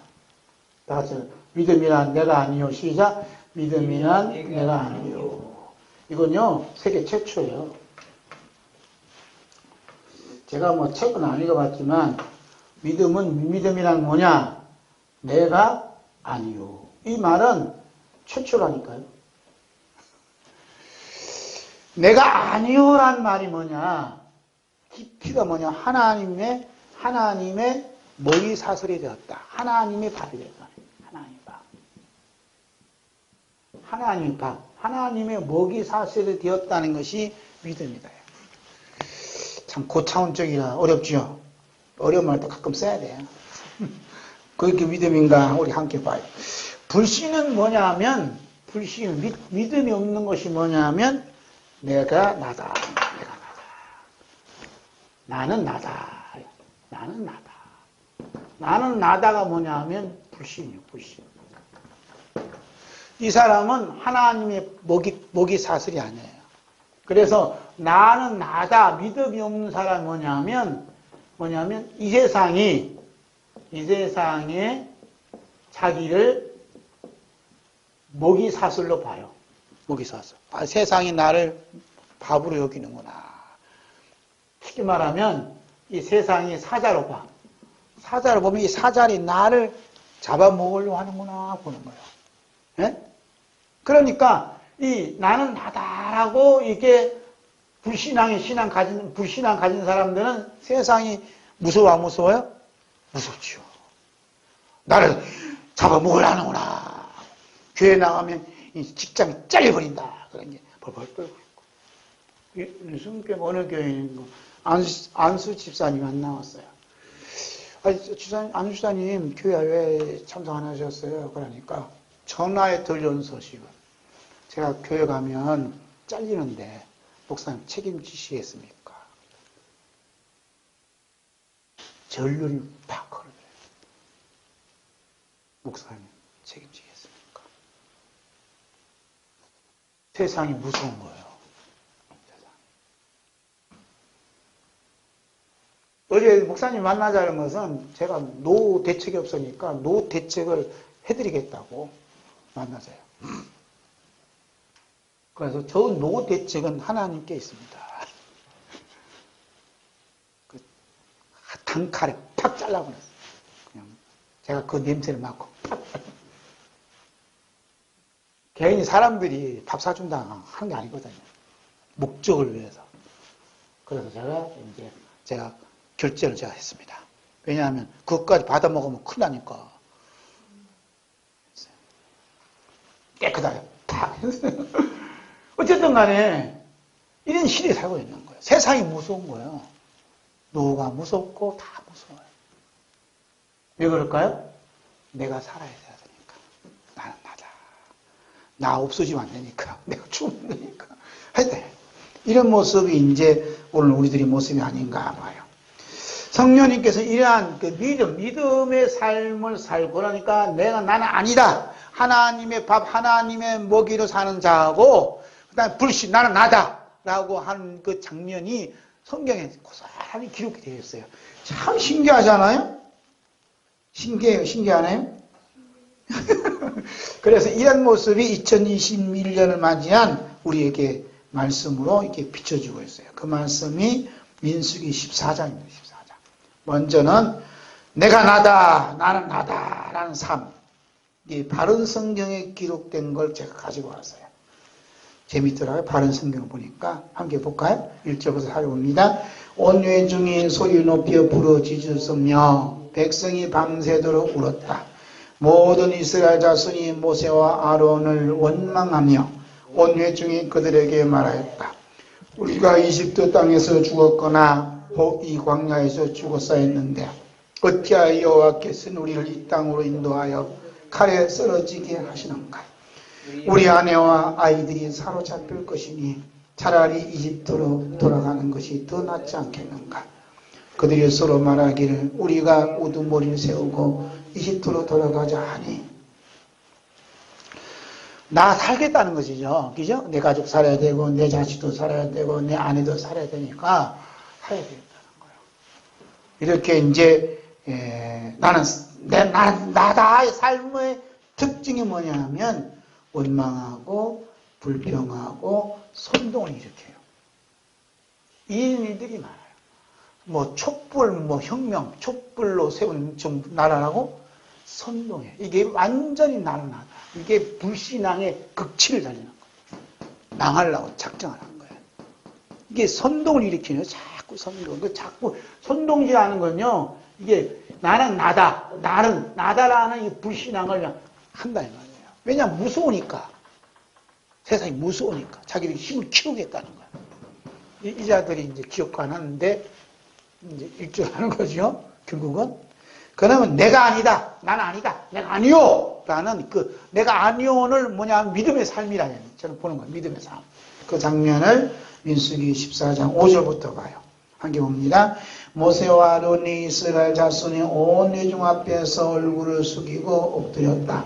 다 같이 믿음이란 내가 아니요. 시작. 믿음이란 내가 아니요. 이건요, 세계 최초예요. 제가 뭐 책은 안 읽어봤지만, 믿음이란 뭐냐? 내가 아니요. 이 말은 최초라니까요. 내가 아니요란 말이 뭐냐? 깊이가 뭐냐? 하나님의 먹이 사슬이 되었다. 하나님의 밥이 되었다. 하나님의 밥. 하나님의 밥. 하나님의 먹이 사슬이 되었다는 것이 믿음이다. 참 고차원적이라 어렵죠. 어려운 말도 가끔 써야 돼요. 그게 믿음인가? 우리 함께 봐요. 불신은 뭐냐면, 믿음이 없는 것이 뭐냐면, 내가 나다. 나는 나다. 나는 나다. 나는 나다가 뭐냐 하면 불신이에요, 불신. 이 사람은 하나님의 먹이 사슬이 아니에요. 그래서 나는 나다. 믿음이 없는 사람이 뭐냐면 이 세상에 자기를 먹이 사슬로 봐요. 먹이 사슬. 아, 세상이 나를 밥으로 여기는구나. 쉽게 말하면 이 세상이 사자로 봐. 사자로 보면 이 사자리 나를 잡아먹으려고 하는구나 보는 거예요. 예? 그러니까 이 나는 나다라고 이게 불신앙 가진 사람들은 세상이 무서워 안 무서워요? 무섭죠. 나를 잡아먹으려 하는구나. 교회 나가면 이 직장이 잘려버린다. 그런 게 벌벌 떨고 있고. 무슨 교회 어느 교회인 안수 집사님 안 나왔어요. 안수 집사님 교회 왜 참석 안 하셨어요? 그러니까 전화에 들려온 소식은 제가 교회 가면 잘리는데 목사님 책임지시겠습니까? 전율이 팍 걸어요. 목사님 책임지겠습니까? 세상이 무서운 거예요. 어제 목사님 만나자는 것은 제가 노후 대책이 없으니까 노후 대책을 해드리겠다고 만나자요. 그래서 저 노후 대책은 하나님께 있습니다. 그 단칼에 팍 잘라버렸어요. 그냥 제가 그 냄새를 맡고 팍. 괜히 사람들이 밥 사준다 하는 게 아니거든요. 목적을 위해서. 그래서 제가 결제를 제가 했습니다. 왜냐하면 그것까지 받아먹으면 큰일 나니까. 깨끗하게 팍 했어요. 어쨌든 간에 이런 시대에 살고 있는 거예요. 세상이 무서운 거예요. 노후가 무섭고 다 무서워요. 왜 그럴까요? 내가 살아야 되니까. 나는 나다. 나 없어지면 안 되니까. 내가 죽으면 되니까. 하여튼 이런 모습이 이제 오늘 우리들의 모습이 아닌가 봐요. 성령님께서 이러한 그 믿음의 삶을 살고 그러니까 나는 아니다. 하나님의 밥, 하나님의 먹이로 사는 자하고 그다음에 불신, 나는 나다. 라고 하는 그 장면이 성경에 고스란히 기록이 되어 있어요. 참 신기하잖아요? 신기해요. 신기하네요? 그래서 이런 모습이 2021년을 맞이한 우리에게 말씀으로 이렇게 비춰지고 있어요. 그 말씀이 민수기 14장입니다. 14장. 먼저는 내가 나다, 나는 나다 라는 삶. 이 바른 성경에 기록된 걸 제가 가지고 왔어요. 재밌더라고요. 바른 성경 보니까 함께 볼까요? 1절부터 4절 봅니다. 온 회중이 소리 높여 부르짖으며 백성이 밤새도록 울었다. 모든 이스라엘 자손이 모세와 아론을 원망하며 온 회중이 그들에게 말하였다. 우리가 이집트 땅에서 죽었거나 혹 이 광야에서 죽었사였는데 어찌하여 여호와께서는 우리를 이 땅으로 인도하여 칼에 쓰러지게 하시는가? 우리 아내와 아이들이 사로잡힐 것이니 차라리 이집트로 돌아가는 것이 더 낫지 않겠는가? 그들이 서로 말하기를 우리가 우두머리를 세우고 이집트로 돌아가자 하니 나 살겠다는 것이죠. 그죠? 내 가족 살아야 되고 내 자식도 살아야 되고 내 아내도 살아야 되니까 살아야 되겠다는 거예요. 이렇게 이제 나는 나다의 삶의 특징이 뭐냐 하면 원망하고 불평하고 선동을 일으켜요. 이런 일들이 많아요. 뭐 촛불, 뭐 혁명, 촛불로 세운 좀 나라라고 선동해. 이게 완전히 나는 나다. 이게 불신앙의 극치를 달리는 거예요. 망하려고 작정을 한 거예요. 이게 선동을 일으키는 거예요. 자꾸 선동. 그 자꾸 선동질하는 건요. 이게 나는 나다. 나는 나다라는 이 불신앙을 한다 이 말이에요. 왜냐하면 무서우니까. 세상이 무서우니까. 자기들이 힘을 키우겠다는 거예요. 이 자들이 이제 기억도 안 하는데 이제 일주하는 거죠. 결국은. 그러면 내가 아니다. 나는 아니다. 내가 아니요. 라는 그 내가 아니요를 뭐냐면 믿음의 삶이라는 저는 보는 거예요. 믿음의 삶. 그 장면을 민수기 14장 5절부터 봐요. 함께 봅니다. 모세와 아론이 이스라엘 자손이 온 회중 앞에서 얼굴을 숙이고 엎드렸다.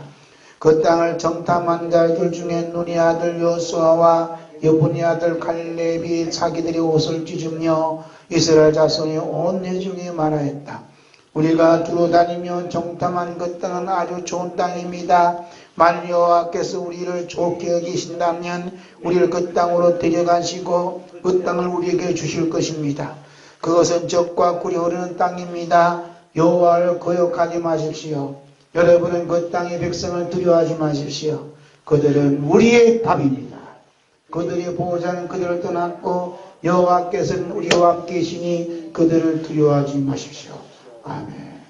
그 땅을 정탐한 자들 중에 눈이 아들 여수아와 여분이 아들 갈렙이 자기들의 옷을 찢으며 이스라엘 자손이 온 회중에 말하였다. 우리가 두루다니며 정탐한 그 땅은 아주 좋은 땅입니다. 만일 여호와께서 우리를 좋게 여기신다면 우리를 그 땅으로 데려가시고 그 땅을 우리에게 주실 것입니다. 그것은 젖과 꿀이 흐르는 땅입니다. 여호와를 거역하지 마십시오. 여러분은 그 땅의 백성을 두려워하지 마십시오. 그들은 우리의 밥입니다. 그들의 보호자는 그들을 떠났고 여호와께서는 우리와 함께 계시니 그들을 두려워하지 마십시오. 아멘.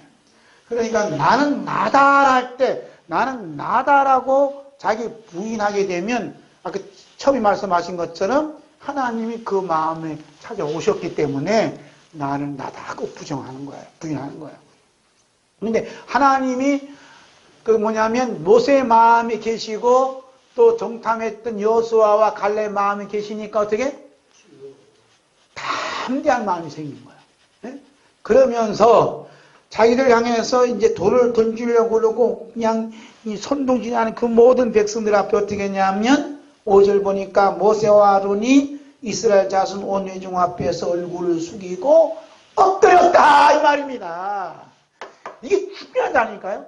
그러니까 나는 나다 할 때 나는 나다라고 자기 부인하게 되면 아까 처음에 말씀하신 것처럼 하나님이 그 마음에 찾아오셨기 때문에 나는 나다 하고 부정하는 거예요. 부인하는 거예요. 그런데 하나님이 그 뭐냐면 모세의 마음에 계시고 또 정탐했던 여호수아와 갈렙 마음에 계시니까 어떻게? 담대한 마음이 생긴 거예요. 네? 그러면서 자기들 향해서 이제 돌을 던지려고 그러고 그냥 이 선동질하는 그 모든 백성들 앞에 어떻게 했냐면 5절 보니까 모세와 아론이 이스라엘 자손 온 회중 앞에서 얼굴을 숙이고 엎드렸다 이 말입니다. 이게 중요하다니까요.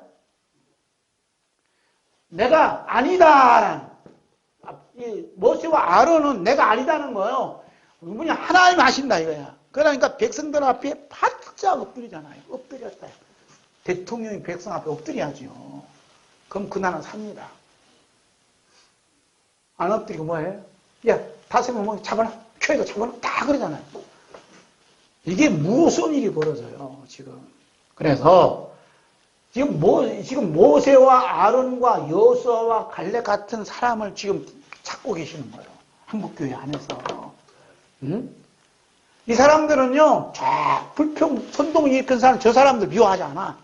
내가 아니다. 이 모세와 아론은 내가 아니다는 거예요. 이분이 하나님 아신다 이거야. 그러니까 백성들 앞에 바짝 엎드리잖아요. 엎드렸다. 대통령이 백성 앞에 엎드려야죠. 그럼 그 나라 삽니다. 안 엎드리고 뭐해요? 야, 다스리면 뭐 잡아놔. 켜이도 잡아놔. 다 그러잖아요. 이게 무슨 일이 벌어져요, 지금. 그래서 지금 모세와 아론과 여호수아와 갈렙 같은 사람을 지금 찾고 계시는 거예요. 한국교회 안에서. 응? 이 사람들은요, 불평, 선동을 일으킨 사람, 저 사람들 미워하지 않아.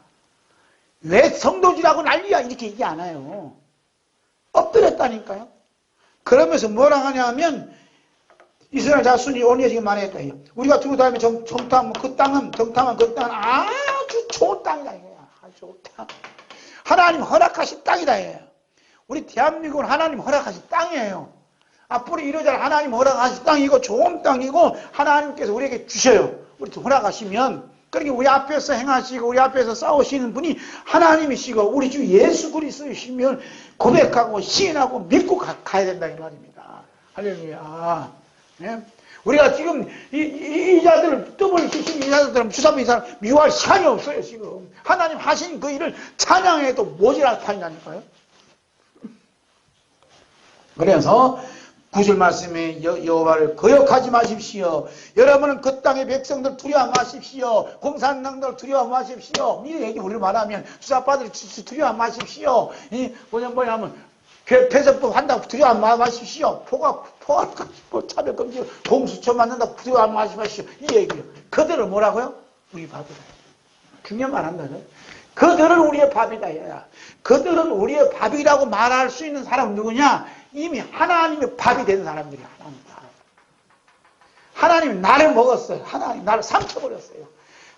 왜 성도질하고 난리야? 이렇게 얘기 안 해요. 엎드렸다니까요. 그러면서 뭐라 하냐면, 이스라엘 자손이 오늘 지금 말했다. 우리가 두고 다니면 정탐하면 그 땅은 아주 좋은 땅이다. 아주 좋은 땅. 하나님 허락하신 땅이다. 우리 대한민국은 하나님 허락하신 땅이에요. 앞으로 이러자 하나님 허락하신 땅이고 좋은 땅이고 하나님께서 우리에게 주셔요. 우리 허락하시면 그러니까 우리 앞에서 행하시고 우리 앞에서 싸우시는 분이 하나님이시고 우리 주 예수 그리스도이시면 고백하고 시인하고 믿고 가야 된다 이 말입니다. 할렐루야. 네? 우리가 지금 이 자들을 뜸을 휘신 이 자들은 주사부 이 사람 미워할 시간이 없어요. 지금 하나님 하신 그 일을 찬양해도 모자랄 판이라니까요. 그래서 9절 말씀에 여호와를 거역하지 마십시오. 여러분은 그 땅의 백성들 두려워 마십시오. 공산당들 두려워 마십시오. 이 얘기 우리를 말하면 주사파들 두려워 마십시오. 뭐냐면 폐쇄법 한다고 두려워 마십시오. 포괄 차별 금지 공수처 만든다고 두려워 마십시오. 이 얘기요. 그들은 뭐라고요? 우리 밥이다. 중요한 말 한다죠. 그들은 우리의 밥이다. 야. 그들은 우리의 밥이라고 말할 수 있는 사람은 누구냐? 이미 하나님의 밥이 된 사람들이 하나님이 나를 먹었어요. 하나님 나를 삼켜버렸어요.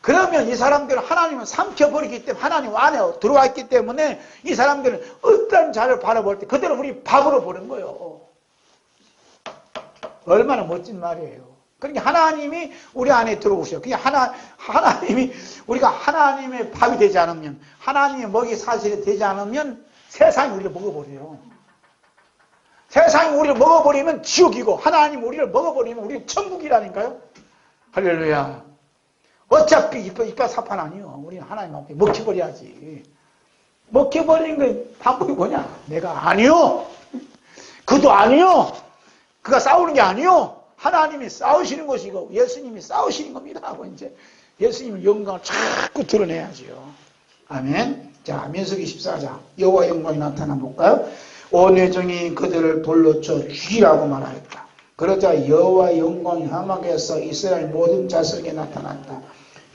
그러면 이 사람들은 하나님을 삼켜버리기 때문에 하나님 안에 들어와 있기 때문에 이 사람들은 어떤 자를 바라볼 때 그들은 우리 밥으로 보는 거예요. 얼마나 멋진 말이에요. 그러니까 하나님이 우리 안에 들어오셔요. 그게 하나님이 우리가 하나님의 밥이 되지 않으면 하나님의 먹이 사실이 되지 않으면 세상이 우리를 먹어버려요. 세상이 우리를 먹어버리면 지옥이고 하나님 우리를 먹어버리면 우리는 천국이라니까요. 할렐루야. 어차피 이빨 사판 아니요. 우리는 하나님 앞에 먹혀버려야지. 먹혀버리는 거 방법이 뭐냐? 내가 아니요. 그도 아니요. 그가 싸우는 게 아니요. 하나님이 싸우시는 것이고 예수님이 싸우시는 겁니다 하고 이제 예수님의 영광을 자꾸 드러내야지요. 아멘. 자, 민수기 14장 여호와 영광이 나타나 볼까요? 온 회중이 그들을 돌로 쳐 죽이라고 말하였다. 그러자 여호와 영광이 하막에서 이스라엘 모든 자석에 나타났다.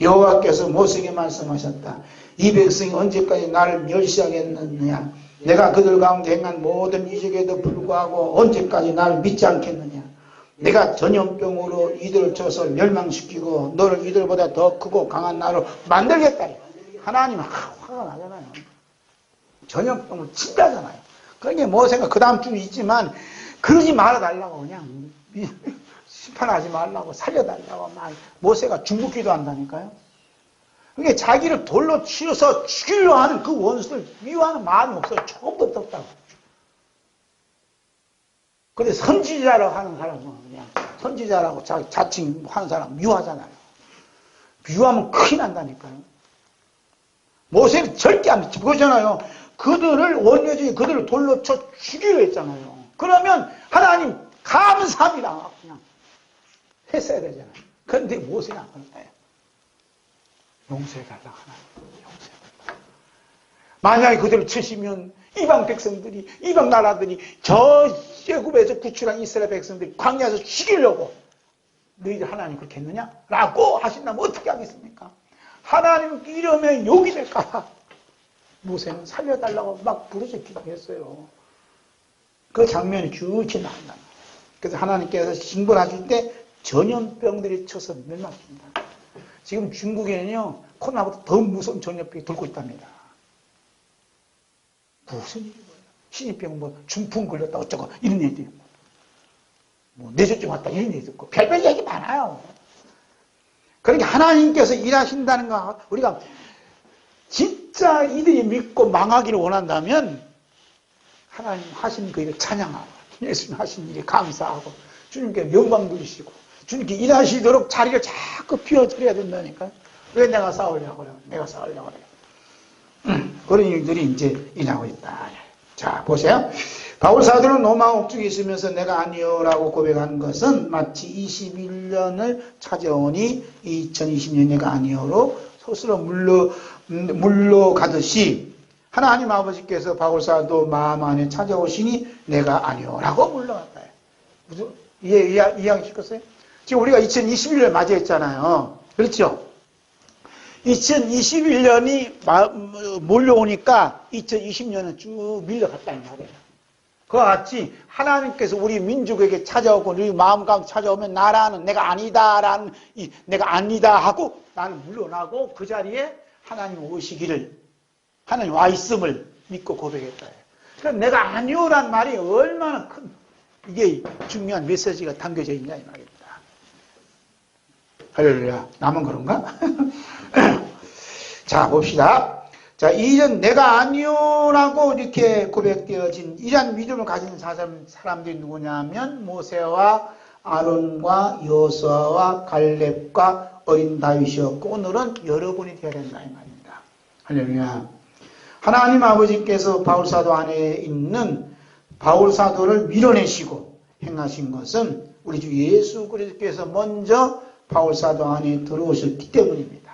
여호와께서 모세에게 말씀하셨다. 이 백성이 언제까지 나를 멸시하겠느냐? 내가 그들 가운데 행한 모든 이적에도 불구하고 언제까지 나를 믿지 않겠느냐? 내가 전염병으로 이들을 쳐서 멸망시키고 너를 이들보다 더 크고 강한 나로 만들겠다. 하나님은 화가 나잖아요. 전염병을 친다잖아요. 그러니까 모세가 그 다음 주 있지만 그러지 말아달라고 그냥 심판하지 말라고 살려달라고 막 모세가 중국기도 한다니까요. 그게 자기를 돌로 치어서 죽이려 하는 그 원수를 미워하는 마음이 없어요. 조금도 없다고. 근데 선지자라고 하는 사람은 그냥 선지자라고 자칭하는 사람 미워하잖아요. 미워하면 큰일 난다니까요. 모세는 절대 안 믿지. 그거잖아요. 그들을 원효중에 그들을 돌로 쳐 죽이려 했잖아요. 그러면 하나님 감사합니다. 그냥 했어야 되잖아요. 그런데 모세는 안 그랬어요. 용서해달라고 하나님. 용서해달라고. 만약에 그들을 치시면 이방 백성들이, 이방 나라들이 저 애굽에서 구출한 이스라엘 백성들이 광야에서 죽이려고 너희들 하나님 그렇게 했느냐? 라고 하신다면 어떻게 하겠습니까? 하나님 이러면 욕이 될까봐 모세는 살려달라고 막 부르짖기도 했어요. 그 장면이 좋지 나온다. 그래서 하나님께서 징벌하실 때 전염병들이 쳐서 멸망합니다. 지금 중국에는요 코로나보다 더 무서운 전염병이 돌고 있답니다. 무슨 일이 뭐예요? 신입병 뭐 중풍 걸렸다 어쩌고 이런 얘기도 있고 뭐 뇌졸중 왔다 이런 얘기도 있고 별별 얘기 많아요. 그러니까 하나님께서 일하신다는 거 우리가 진짜 이들이 믿고 망하기를 원한다면 하나님 하신 그 일을 찬양하고 예수님 하신 일에 감사하고 주님께 영광 돌리시고 주님께 일하시도록 자리를 자꾸 비워드려야 된다니까. 왜 내가 싸우려고 그래요? 내가 싸우려고 그래요. 그런 일들이 이제 일하고 있다. 자, 보세요. 바울 사도는 로마 옥중에 있으면서 내가 아니요라고 고백한 것은 마치 21년을 찾아오니 2020년 내가 아니요로 스스로 물러가듯이 하나님 아버지께서 바울 사도 마음 안에 찾아오시니 내가 아니요라고 물러갔다. 무슨 이해하시겠어요? 지금 우리가 2021년 맞이했잖아요. 그렇죠? 2021년이 몰려오니까 2020년은 쭉 밀려갔다는 말이에요. 그와 같이 하나님께서 우리 민족에게 찾아오고 우리 마음 가운데 찾아오면 나라는 내가 아니다라는 내가 아니다 하고 나는 물러나고 그 자리에 하나님 오시기를 하나님 와 있음을 믿고 고백했다. 그러니까 내가 아니오란 말이 얼마나 큰 이게 중요한 메시지가 담겨져 있냐 이 말입니다. 할렐루야. 나만 그런가? 자, 봅시다. 자, 이런 내가 아니오라고 이렇게 고백되어진 이런 믿음을 가진 사람들이 누구냐면 모세와 아론과 여호수아와 갈렙과 어린 다윗이었고 오늘은 여러분이 되어야 된다 이 말입니다. 할렐루야. 하나님 아버지께서 바울사도 안에 있는 바울사도를 밀어내시고 행하신 것은 우리 주 예수 그리스도께서 먼저 바울사도 안에 들어오셨기 때문입니다.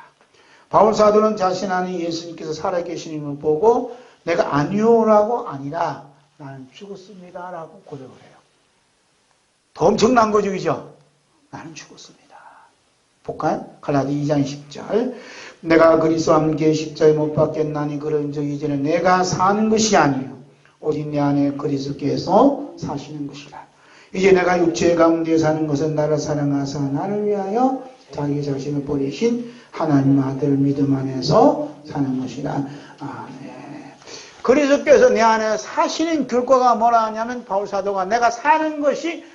바울사도는 자신 안에 예수님께서 살아계시는 걸 보고 내가 아니오라고 아니라 나는 죽었습니다 라고 고백을 해요. 더 엄청난 거죠, 그죠? 나는 죽었습니다. 볼까요? 갈라디 2장 10절 내가 그리스도와 함께 십자가에 못 박혔나니 그런 적 이전에 내가 사는 것이 아니요 오직 내 안에 그리스도께서 사시는 것이라. 이제 내가 육체 가운데 사는 것은 나를 사랑하사 나를 위하여 자기 자신을 버리신 하나님 아들 믿음 안에서 사는 것이라. 아멘. 그리스도께서 내 안에 사시는 결과가 뭐라 하냐면 바울사도가 내가 사는 것이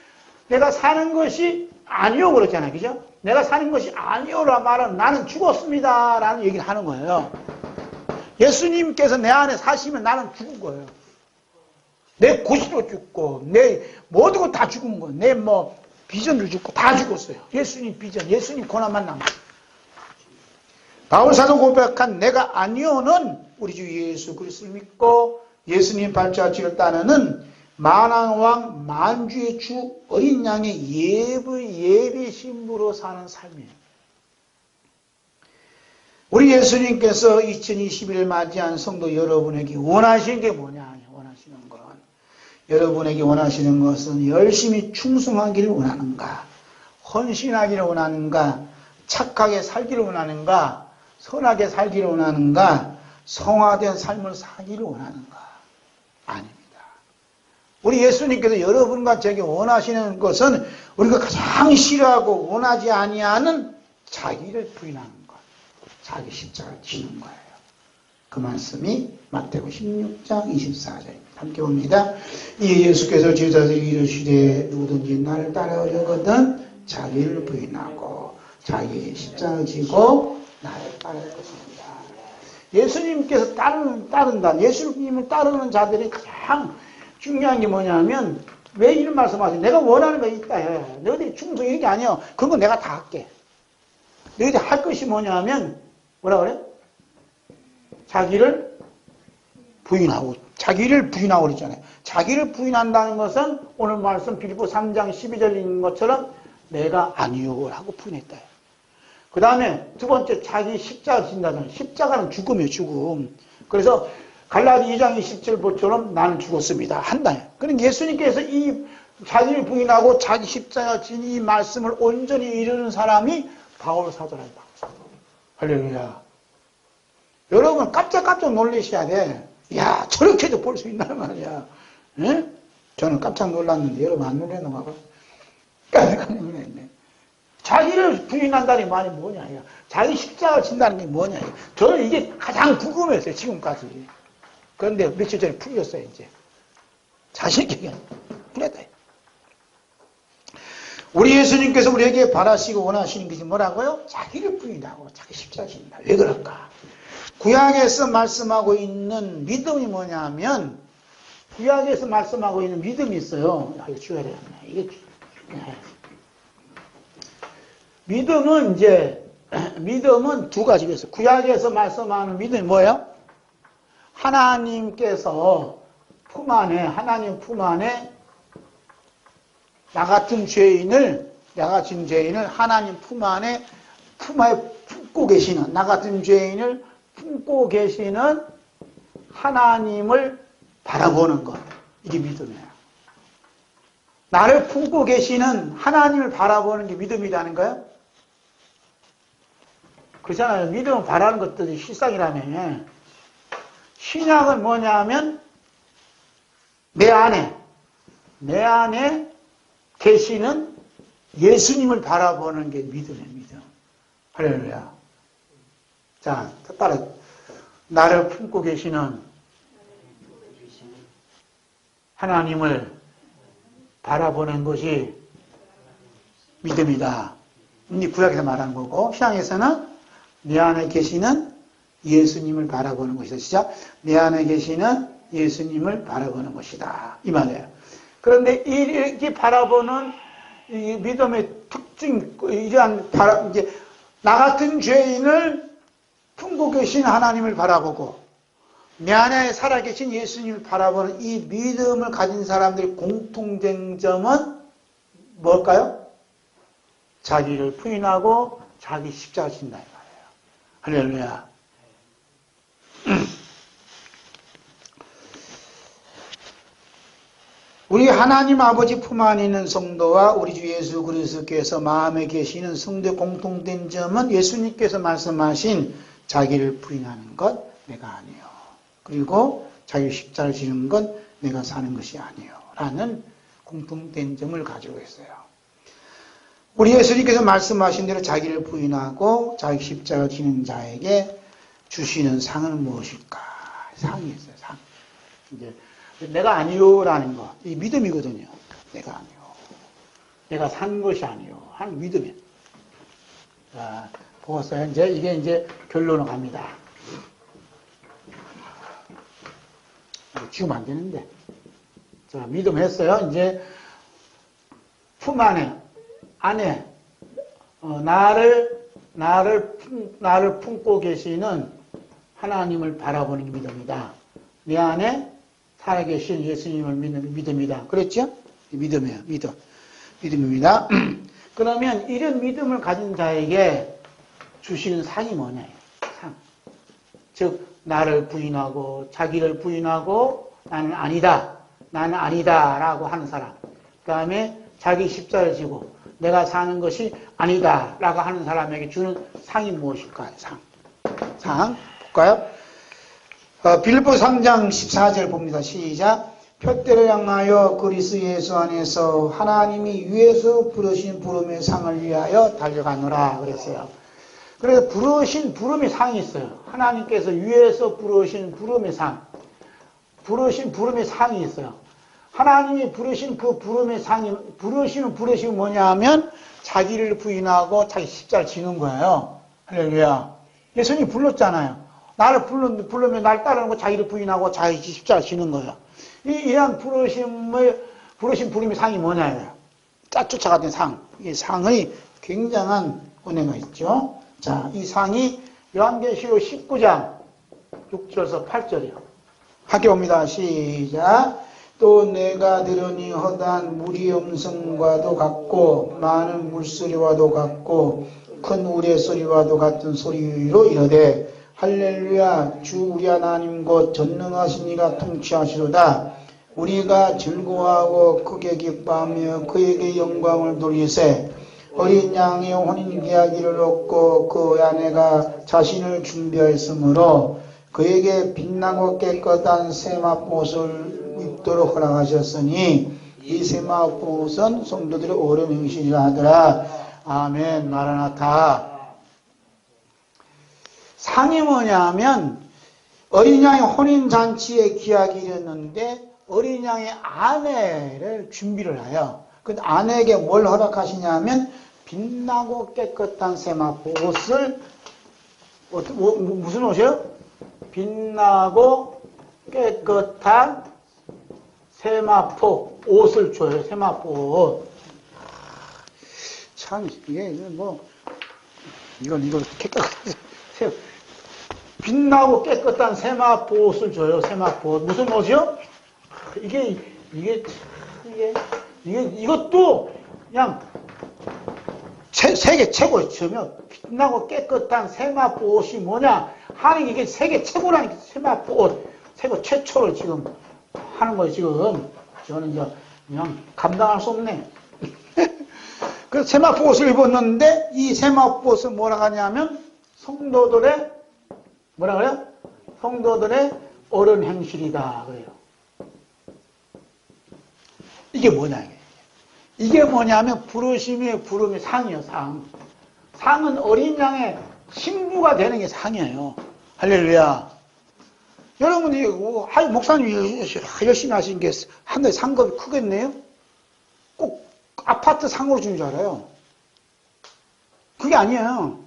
아니요 그렇잖아요. 그죠? 내가 사는 것이 아니요라 말은 나는 죽었습니다 라는 얘기를 하는 거예요. 예수님께서 내 안에 사시면 나는 죽은 거예요. 내 고시도 죽고, 내 모든 거 다 죽은 거, 내 비전을 죽고 다 죽었어요. 예수님 비전, 예수님 고난만 남았어요. 바울사도 고백한 내가 아니오는 우리 주 예수 그리스도를 믿고 예수님 발자취를 따르는 만왕왕 만주의 주 어린 양의 예비 신부로 사는 삶이에요. 우리 예수님께서 2021을 맞이한 성도 여러분에게 원하시는 게 뭐냐? 원하시는 건 여러분에게 원하시는 것은 열심히 충성하기를 원하는가? 헌신하기를 원하는가? 착하게 살기를 원하는가? 선하게 살기를 원하는가? 성화된 삶을 살기를 원하는가? 아닙니다. 우리 예수님께서 여러분과 제게 원하시는 것은 우리가 가장 싫어하고 원하지 아니하는 자기를 부인하는 것, 자기 십자가를 지는 거예요. 그 말씀이 마태복음 16장 24절입니다. 함께 봅니다. 이 예수께서 제자들에게 이르시되 누구든지 나를 따르려거든 자기를 부인하고 자기의 십자가를 지고 나를 따를 것입니다. 예수님께서 따른다. 예수님을 따르는 자들이 가장 중요한 게 뭐냐면 왜 이런 말씀하세요? 내가 원하는 거 있다 해. 너희들이 충성 이런 게 아니야. 그런 거 내가 다 할게. 너희들이 할 것이 뭐냐면 뭐라 그래? 자기를 부인하고 그러잖아요. 자기를 부인한다는 것은 오늘 말씀 빌립보 3장 12절인 것처럼 내가 아니요라고 부인했다. 그 다음에 두 번째 자기 십자가 진다잖아요. 십자가는 죽음이에요. 죽음. 그래서 갈라디 2장 27절처럼 나는 죽었습니다. 한다. 그러니까 예수님께서 이 자기를 부인하고 자기 십자가 진 이 말씀을 온전히 이루는 사람이 바울 사도라는 바울 사도. 할렐루야. 여러분 깜짝 놀라셔야 돼. 야 저렇게도 볼 수 있단 말이야. 에? 저는 깜짝 놀랐는데 여러분 안 놀랐나 봐. 깜짝 놀랐네. 자기를 부인한다는 말이 뭐냐. 자기 십자가를 진다는 게 뭐냐. 저는 이게 가장 궁금했어요. 지금까지. 그런데 며칠 전에 풀렸어요. 이제. 자신에게 풀렸다. 우리 예수님께서 우리에게 바라시고 원하시는 것이 뭐라고요? 자기를 부인하고 자기 십자가 진다. 왜 그럴까? 구약에서 말씀하고 있는 믿음이 뭐냐면 구약에서 말씀하고 있는 믿음이 있어요. 이거 주어야 되겠네. 이게 믿음은 두 가지가 있어요. 구약에서 말씀하는 믿음이 뭐예요? 하나님 품 안에 나 같은 죄인을 하나님 품에 품고 계시는, 나 같은 죄인을 품고 계시는 하나님을 바라보는 것. 이게 믿음이에요. 나를 품고 계시는 하나님을 바라보는 게 믿음이라는 거예요? 그렇잖아요. 믿음은 바라는 것들이 실상이라며. 신약은 뭐냐면 내 안에 계시는 예수님을 바라보는 게 믿음이에요. 믿음. 할렐루야. 자, 따라 나를 품고 계시는 하나님을 바라보는 것이 믿음이다. 이 구약에서 말한 거고 신약에서는 내 안에 계시는 예수님을 바라보는 것이다. 시작. 내 안에 계시는 예수님을 바라보는 것이다. 이 말이에요. 그런데 이렇게 바라보는 이 믿음의 특징, 이제 나 같은 죄인을 품고 계신 하나님을 바라보고 내 안에 살아계신 예수님을 바라보는 이 믿음을 가진 사람들의 공통된 점은 뭘까요? 자기를 부인하고 자기 십자가 진다 이 말이에요. 할렐루야. 우리 하나님 아버지 품 안에 있는 성도와 우리 주 예수 그리스도께서 마음에 계시는 성도의 공통된 점은 예수님께서 말씀하신 자기를 부인하는 것 내가 아니요. 그리고 자기 십자가를 지는 건 내가 사는 것이 아니요. 라는 공통된 점을 가지고 있어요. 우리 예수님께서 말씀하신 대로 자기를 부인하고 자기 십자가를 지는 자에게 주시는 상은 무엇일까? 상이 있어요. 상. 이제 내가 아니요라는 거, 이 믿음이거든요. 내가 아니요. 내가 산 것이 아니요. 하는 믿음이에요. 자, 보았어요. 이게 이제 결론으로 갑니다. 지우면 안 되는데. 자, 믿음했어요. 이제 품 안에 나를 품고 계시는 하나님을 바라보는 게 믿음이다. 내 안에 살아계신 예수님을 믿는 믿음이다. 그랬죠? 믿음이에요. 믿음입니다. 그러면 이런 믿음을 가진 자에게 주시는 상이 뭐냐? 상. 즉, 나를 부인하고, 자기를 부인하고, 나는 아니다 라고 하는 사람. 그 다음에 자기 십자를 지고, 내가 사는 것이 아니다 라고 하는 사람에게 주는 상이 무엇일까요? 상. 볼까요? 빌립보 3장 14절 봅니다. 시작. 표대를 향하여 그리스도 예수 안에서 하나님이 위에서 부르신 부름의 상을 위하여 달려가노라 그랬어요. 그래서 부름의 상이 있어요. 하나님께서 위에서 부르신 부름의 상. 부름의 상이 있어요. 하나님이 부르신 그 부름의 상이, 부르심이 뭐냐 하면 자기를 부인하고 자기 십자를 지는 거예요. 할렐루야. 예수님이 불렀잖아요. 나를 부르면 날 따르는 거 자기를 부인하고 자기 십자를 지는 거예요. 이러한 부르신 부름의 상이 뭐냐요? 쫓아가던 상. 이 상의 굉장한 은혜가 있죠. 자, 이 상이 요한계시록 19장 6절에서 8절이요. 함께 봅니다. 시작. 또 내가 들으니 허다한 물의 음성과도 같고 많은 물소리와도 같고 큰 우레소리와도 같은 소리로 이르되 할렐루야 주 우리 하나님 곧 전능하신 이가 통치하시로다. 우리가 즐거워하고 크게 기뻐하며 그에게 영광을 돌리세. 어린 양의 혼인 계약일을 얻고 그 아내가 자신을 준비하였으므로 그에게 빛나고 깨끗한 세마포옷을 입도록 허락하셨으니 이 세마포옷은 성도들의 옳은 행실이라 하더라. 아멘. 마라나타. 상이 뭐냐면 어린 양의 혼인잔치에 기약이 이랬는데 어린 양의 아내를 준비를 해요. 그 아내에게 뭘 허락하시냐면 빛나고 깨끗한 세마포 옷을 무슨 옷이요? 빛나고 깨끗한 세마포 옷을 줘요. 세마포 옷. 참 이게 뭐 이걸 빛나고 깨끗한 세마포 옷을 줘요. 세마포 옷. 무슨 옷이요? 이것도 그냥 세계 최고죠. 빛나고 깨끗한 세마포 옷이 뭐냐? 하는 이게 세계 최고라니까. 세마포 옷. 세계 최초를 지금 하는 거예요. 지금 저는 이제 그냥 감당할 수 없네. 그래서 세마포 옷을 입었는데 이 세마포 옷은 뭐라고 하냐면 성도들의 뭐라 그래요? 성도들의 옳은 행실이다 그래요. 이게 뭐냐? 이게 뭐냐면 부르심의 상이에요. 상은 어린 양의 신부가 되는 게 상이에요. 할렐루야. 여러분이 목사님이 열심히 하신 게 한 달에 상급이 크겠네요? 꼭 아파트 상으로 주는 줄 알아요. 그게 아니에요.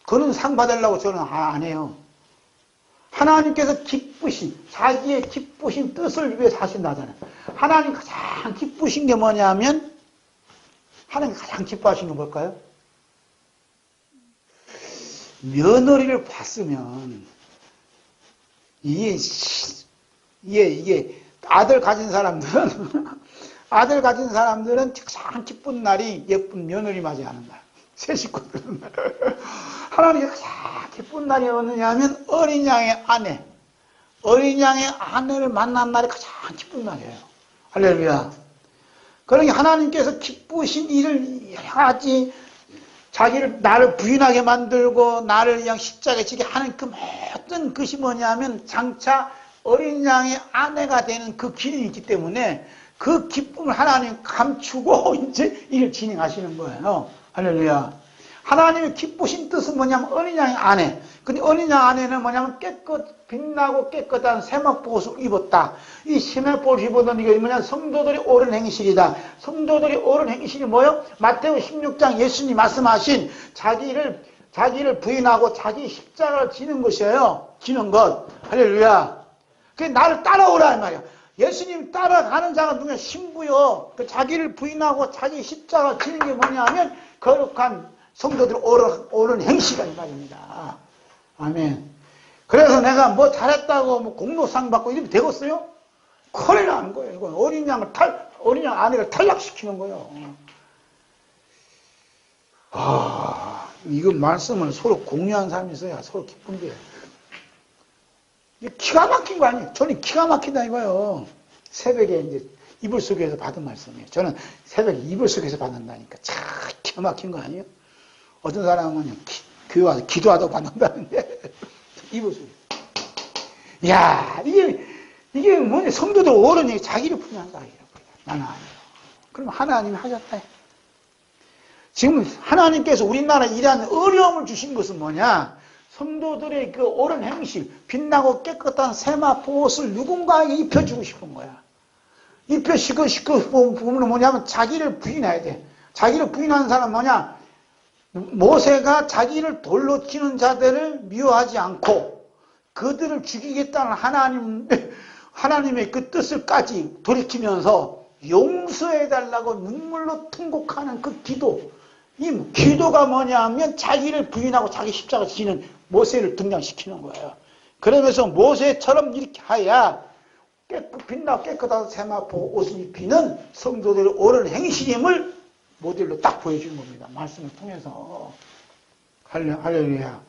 그런 상 받으려고 저는 안 해요. 하나님께서 자기의 기쁘신 뜻을 위해서 하신다잖아요. 하나님 가장 기쁘신 게 뭐냐면, 하나님 가장 기뻐하시는 게 뭘까요? 며느리를 봤으면, 이게 아들 가진 사람들은 가장 기쁜 날이 예쁜 며느리 맞이하는 날. 새 식구들은. 하나님이 가장 기쁜 날이 어느냐면 어린 양의 아내를 만난 날이 가장 기쁜 날이에요. 할렐루야. 그러니 하나님께서 기쁘신 일을 하지 나를 부인하게 만들고 나를 그냥 십자가에 지게 하는 그 모든 것이 뭐냐면 장차 어린 양의 아내가 되는 그 길이 있기 때문에 그 기쁨을 하나님 감추고 이제 일을 진행하시는 거예요. 할렐루야. 하나님의 기쁘신 뜻은 뭐냐면 어린 양의 아내. 근데 어린 양 아내는 뭐냐면 빛나고 깨끗한 세마포옷을 입었다. 이 세마포옷을 입었던 이게 뭐냐면 성도들이 옳은 행실이다. 성도들이 옳은 행실이 뭐예요? 마태오 16장 예수님이 말씀하신 자기를 부인하고 자기 십자가를 지는 것이에요. 지는 것. 할렐루야. 그게 나를 따라오라 이 말이야. 예수님 따라가는 자가 누구냐? 신부요. 그 자기를 부인하고 자기 십자가 지는 게 뭐냐 하면 거룩한 성도들 옳은 행실이란 말입니다. 아멘. 그래서 내가 뭐 잘했다고 뭐 공로상 받고 이러면 되겠어요? 큰일 나는 거예요. 이건 어린 양 아내를 탈락시키는 거예요. 이거 말씀을 서로 공유한 사람이 있어야 서로 기쁜데. 이게 기가 막힌 거 아니에요? 저는 기가 막힌다 이거예요. 새벽에 이제 이불 속에서 받은 말씀이에요. 저는 새벽에 이불 속에서 받는다니까. 참 기가 막힌 거 아니에요? 어떤 사람은 교회 와서 기도하다고 받는다는데. 이불 속에. 이야, 이게 뭐냐. 성도들 어른이 자기를 부인한다. 나는 아니에요. 그럼 하나님이 하셨다. 지금 하나님께서 우리나라 일하는 어려움을 주신 것은 뭐냐? 성도들의 그 옳은 행실, 빛나고 깨끗한 세마포 옷을 누군가에게 입혀주고 싶은 거야. 입혀주고 싶은 부분은 뭐냐면 자기를 부인해야 돼. 자기를 부인하는 사람은 뭐냐? 모세가 자기를 돌로 치는 자들을 미워하지 않고 그들을 죽이겠다는 하나님의 그 뜻을까지 돌이키면서 용서해달라고 눈물로 통곡하는 그 기도. 이 기도가 뭐냐면 자기를 부인하고 자기 십자가 지는 모세를 등장시키는 거예요. 그러면서 모세처럼 이렇게 하야 빛나고 깨끗한 세마포 옷을 입히는 성도들의 옳은 행실임을 모델로 딱 보여주는 겁니다. 말씀을 통해서. 할렐루야.